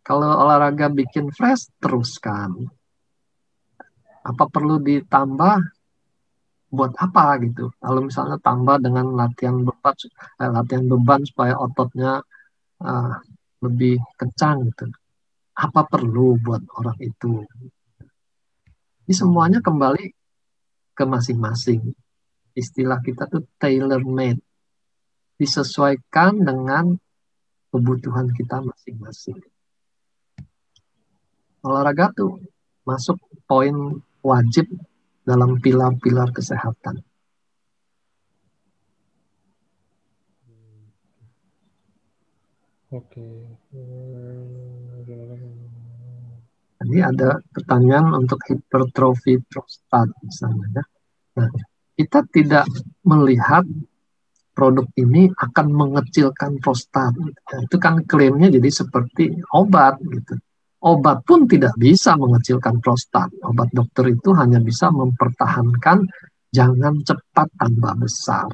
Kalau olahraga bikin fresh, teruskan. Apa perlu ditambah? Buat apa gitu? Kalau misalnya tambah dengan latihan beban supaya ototnya lebih kencang gitu. Apa perlu buat orang itu? Ini semuanya kembali ke masing-masing. Istilah kita tuh tailor-made. Disesuaikan dengan kebutuhan kita masing-masing. Olahraga tuh masuk poin wajib dalam pilar-pilar kesehatan. Oke. Jadi ada pertanyaan untuk hipertrofi prostat misalnya. Nah, kita tidak melihat produk ini akan mengecilkan prostat. Nah, itu kan klaimnya jadi seperti obat gitu. Obat pun tidak bisa mengecilkan prostat. Obat dokter itu hanya bisa mempertahankan jangan cepat tambah besar.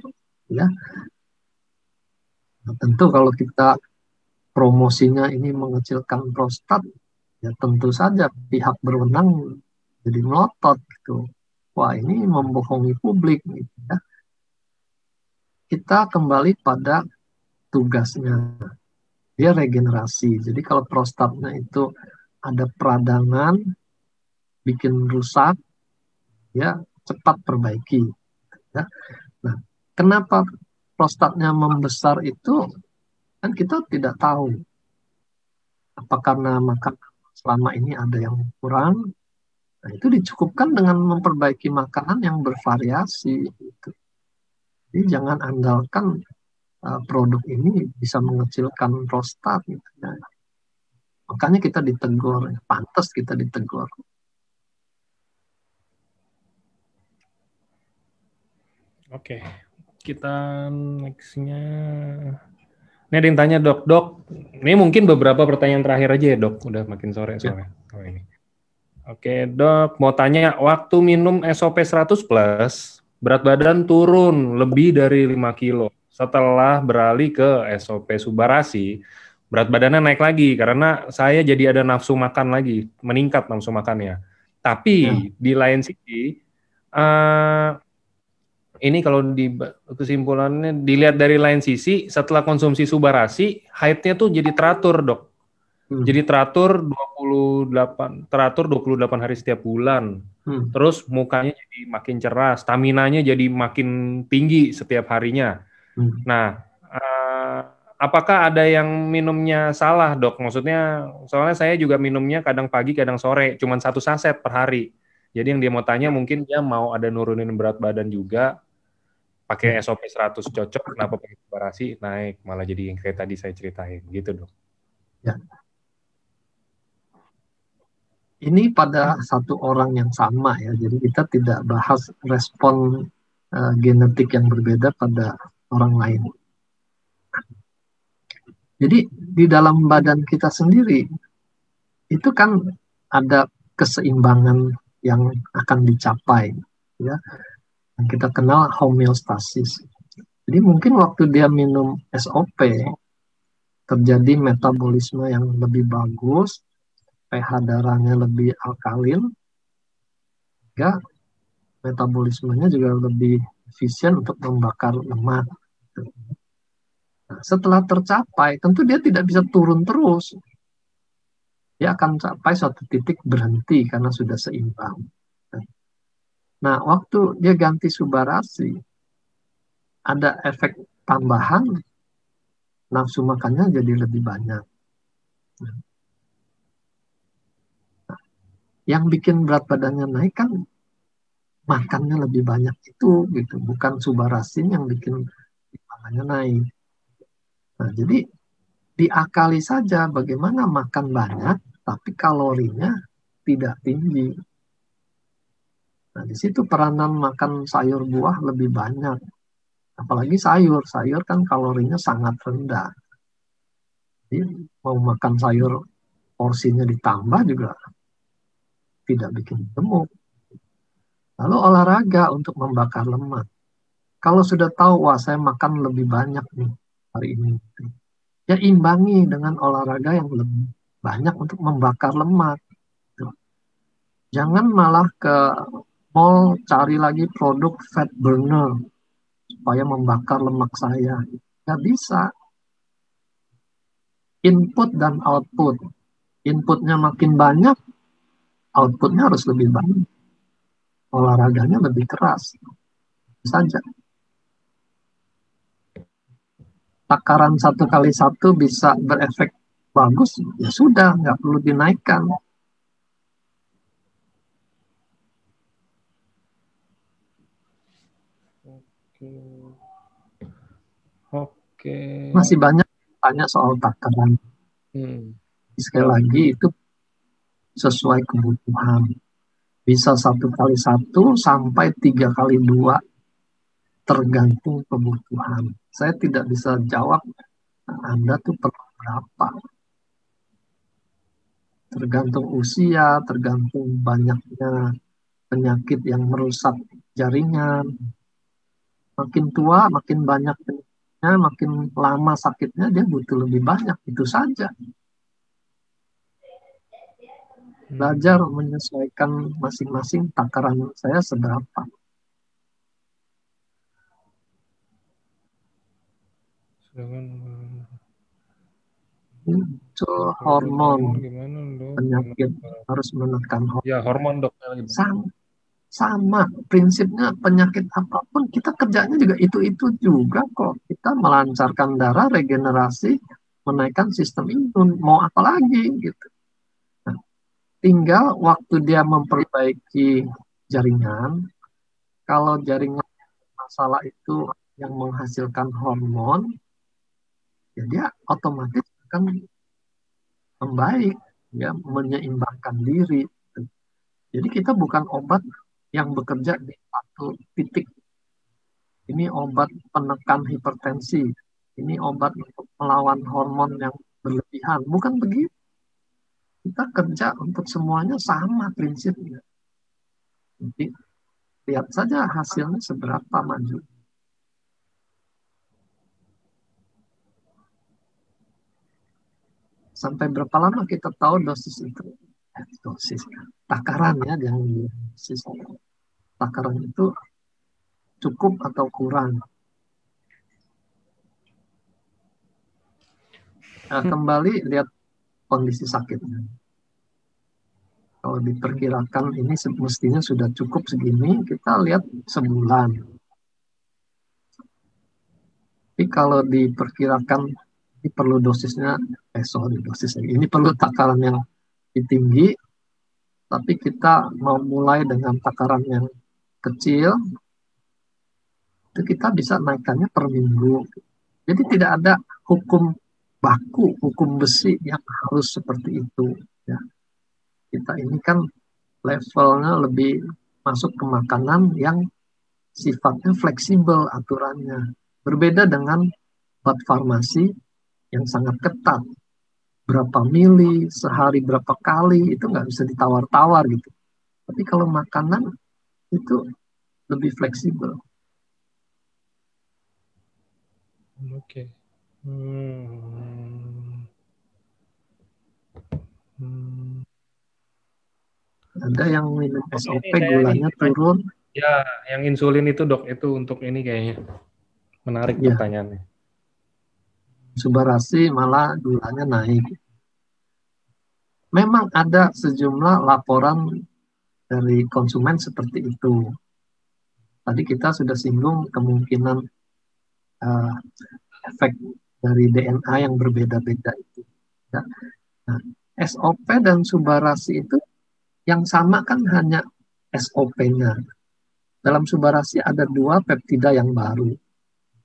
Ya. Nah, tentu kalau kita promosinya ini mengecilkan prostat, ya tentu saja pihak berwenang jadi melotot gitu. Wah, ini membohongi publik gitu ya. Kita kembali pada tugasnya. Dia regenerasi. Jadi kalau prostatnya itu ada peradangan, bikin rusak, ya cepat perbaiki. Ya. Nah, kenapa prostatnya membesar itu? Kan kita tidak tahu. Apa karena makan selama ini ada yang kurang? Nah, itu dicukupkan dengan memperbaiki makanan yang bervariasi. Gitu. Jadi jangan andalkan produk ini bisa mengecilkan prostat. Gitu. Nah, makanya kita ditegur, pantas kita ditegur. Oke, kita nextnya. Ini ada yang tanya, Dok. Ini mungkin beberapa pertanyaan terakhir aja ya, Dok. Udah makin sore soalnya. Oh, ini. Oke, Dok, mau tanya, waktu minum SOP 100 plus, berat badan turun lebih dari 5 kilo. Setelah beralih ke SOP Subarasi, berat badannya naik lagi karena saya jadi ada nafsu makan lagi, meningkat nafsu makannya. Ya. Tapi di lain sisi, eh, ini kalau di kesimpulannya dilihat dari lain sisi, setelah konsumsi Subarasi, haidnya tuh jadi teratur, Dok. Hmm. Jadi teratur 28 hari setiap bulan. Hmm. Terus mukanya jadi makin cerah, staminanya jadi makin tinggi setiap harinya. Hmm. Nah, apakah ada yang minumnya salah, Dok? Maksudnya, soalnya saya juga minumnya kadang pagi, kadang sore, cuman 1 saset per hari. Jadi yang dia mau tanya mungkin dia mau ada nurunin berat badan juga, pakai SOP 100 cocok, kenapa pakai Subarasi naik, malah jadi yang kayak tadi saya ceritain, gitu, Dok. Ya. Ini pada satu orang yang sama ya, jadi kita tidak bahas respon genetik yang berbeda pada orang lain. Jadi di dalam badan kita sendiri itu kan ada keseimbangan yang akan dicapai, ya, yang kita kenal homeostasis. Jadi mungkin waktu dia minum SOP terjadi metabolisme yang lebih bagus, pH darahnya lebih alkalin, ya metabolismenya juga lebih efisien untuk membakar lemak. Nah, setelah tercapai, tentu dia tidak bisa turun terus. Dia akan sampai suatu titik berhenti karena sudah seimbang. Nah, waktu dia ganti Subarasi, ada efek tambahan, nafsu makannya jadi lebih banyak. Nah, yang bikin berat badannya naik kan makannya lebih banyak itu, gitu. Bukan Subarasin yang bikin timbangannya naik. Nah, jadi diakali saja bagaimana makan banyak, tapi kalorinya tidak tinggi. Nah, di situ peranan makan sayur buah lebih banyak. Apalagi sayur, sayur kan kalorinya sangat rendah. Jadi mau makan sayur porsinya ditambah juga tidak bikin gemuk. Lalu olahraga untuk membakar lemak. Kalau sudah tahu, wah saya makan lebih banyak nih hari ini, ya imbangi dengan olahraga yang lebih banyak untuk membakar lemak. Jangan malah ke mall cari lagi produk fat burner supaya membakar lemak saya. Nggak bisa. Input dan output. Inputnya makin banyak, outputnya harus lebih banyak. Olahraganya lebih keras. Saja. Takaran 1 kali 1 bisa berefek bagus, ya sudah, nggak perlu dinaikkan. Oke. Masih banyak tanya soal takaran. Sekali lagi itu sesuai kebutuhan. Bisa 1 kali 1 sampai 3 kali 2 tergantung kebutuhan. Saya tidak bisa jawab Anda tuh perlu berapa. Tergantung usia, tergantung banyaknya penyakit yang merusak jaringan. Makin tua, makin banyak penyakitnya, makin lama sakitnya, dia butuh lebih banyak. Itu saja. Belajar menyesuaikan masing-masing takaran saya seberapa. Itu hormon penyakit harus menekan hormon. Ya, hormon, Dok. Sama prinsipnya penyakit apapun kita kerjanya juga itu juga kok. Kita melancarkan darah, regenerasi, menaikkan sistem imun. Mau apa lagi gitu. Nah, tinggal waktu dia memperbaiki jaringan. Kalau jaringan masalah itu yang menghasilkan hormon, ya dia otomatis akan membaik, ya menyeimbangkan diri. Jadi kita bukan obat yang bekerja di satu titik. Ini obat penekan hipertensi. Ini obat untuk melawan hormon yang berlebihan. Bukan begitu. kita kerja untuk semuanya sama prinsipnya. Jadi lihat saja hasilnya seberapa maju. Sampai berapa lama kita tahu dosis itu? Dosis, takaran ya, jangan dosis. Takaran itu cukup atau kurang. Kembali lihat kondisi sakitnya. Kalau diperkirakan ini mestinya sudah cukup segini, kita lihat sebulan. Tapi kalau diperkirakan ini perlu dosisnya, ini perlu takaran yang tinggi, tapi kita mau mulai dengan takaran yang kecil, itu kita bisa naikkannya per minggu. Jadi tidak ada hukum baku, hukum besi yang harus seperti itu. Ya. Kita ini kan levelnya lebih masuk ke makanan yang sifatnya fleksibel aturannya. Berbeda dengan obat farmasi yang sangat ketat. Berapa mili, sehari berapa kali, itu nggak bisa ditawar-tawar gitu. Tapi kalau makanan itu lebih fleksibel. Oke. Ada yang minum SOP gulanya turun. Ya, yang insulin itu dok, itu untuk ini kayaknya. Menarik ya. Pertanyaannya. Subarasi malah gulanya naik. Memang ada sejumlah laporan dari konsumen seperti itu. Tadi kita sudah singgung kemungkinan efek dari DNA yang berbeda-beda itu. Ya. Nah, SOP dan subarasi itu yang sama kan hanya SOP-nya. Dalam subarasi ada 2 peptida yang baru.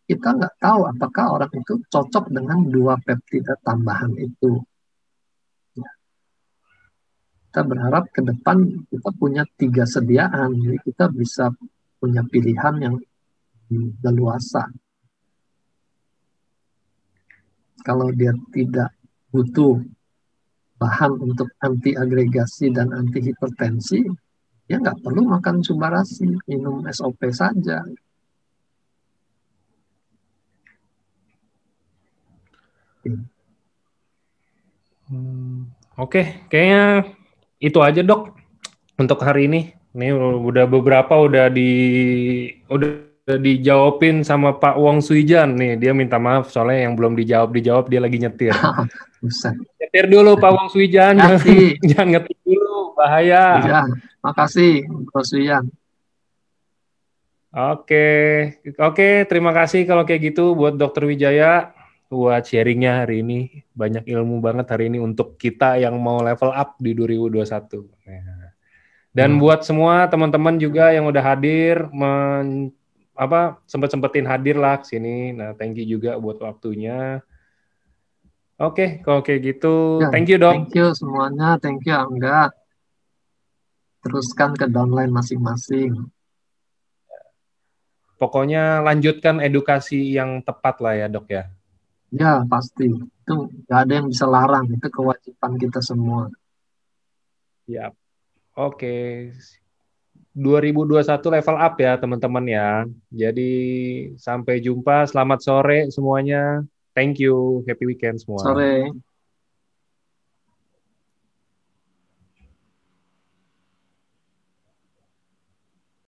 Kita nggak tahu apakah orang itu cocok dengan 2 peptida tambahan itu. Ya. Kita berharap ke depan kita punya 3 sediaan, jadi kita bisa punya pilihan yang leluasa. Kalau dia tidak butuh bahan untuk anti agregasi dan anti hipertensi, ya nggak perlu makan subarasi, minum SOP saja. Oke, kayaknya itu aja dok untuk hari ini. Ini udah beberapa udah dijawabin sama Pak Wong Suijan nih. Dia minta maaf soalnya yang belum dijawab dia lagi nyetir. Nyetir dulu Pak Wong Suijan, jangan ngetir dulu, bahaya. Ya, makasih Bro Suijan. Oke, terima kasih kalau kayak gitu buat Dokter Wijaya buat sharingnya hari ini. Banyak ilmu banget hari ini untuk kita yang mau level up di 2021. Dan buat semua teman-teman juga yang udah hadir, sempetin hadir lah ke sini. Nah, thank you juga buat waktunya. Oke, kalau kayak gitu, ya, thank you dok. Thank you semuanya, thank you Angga. Teruskan ke downline masing-masing. Pokoknya lanjutkan edukasi yang tepat lah ya dok ya. Ya pasti, itu nggak ada yang bisa larang, itu kewajiban kita semua. Ya, oke. 2021 level up ya teman-teman ya. Jadi sampai jumpa, selamat sore semuanya. Thank you, happy weekend semua. Sore.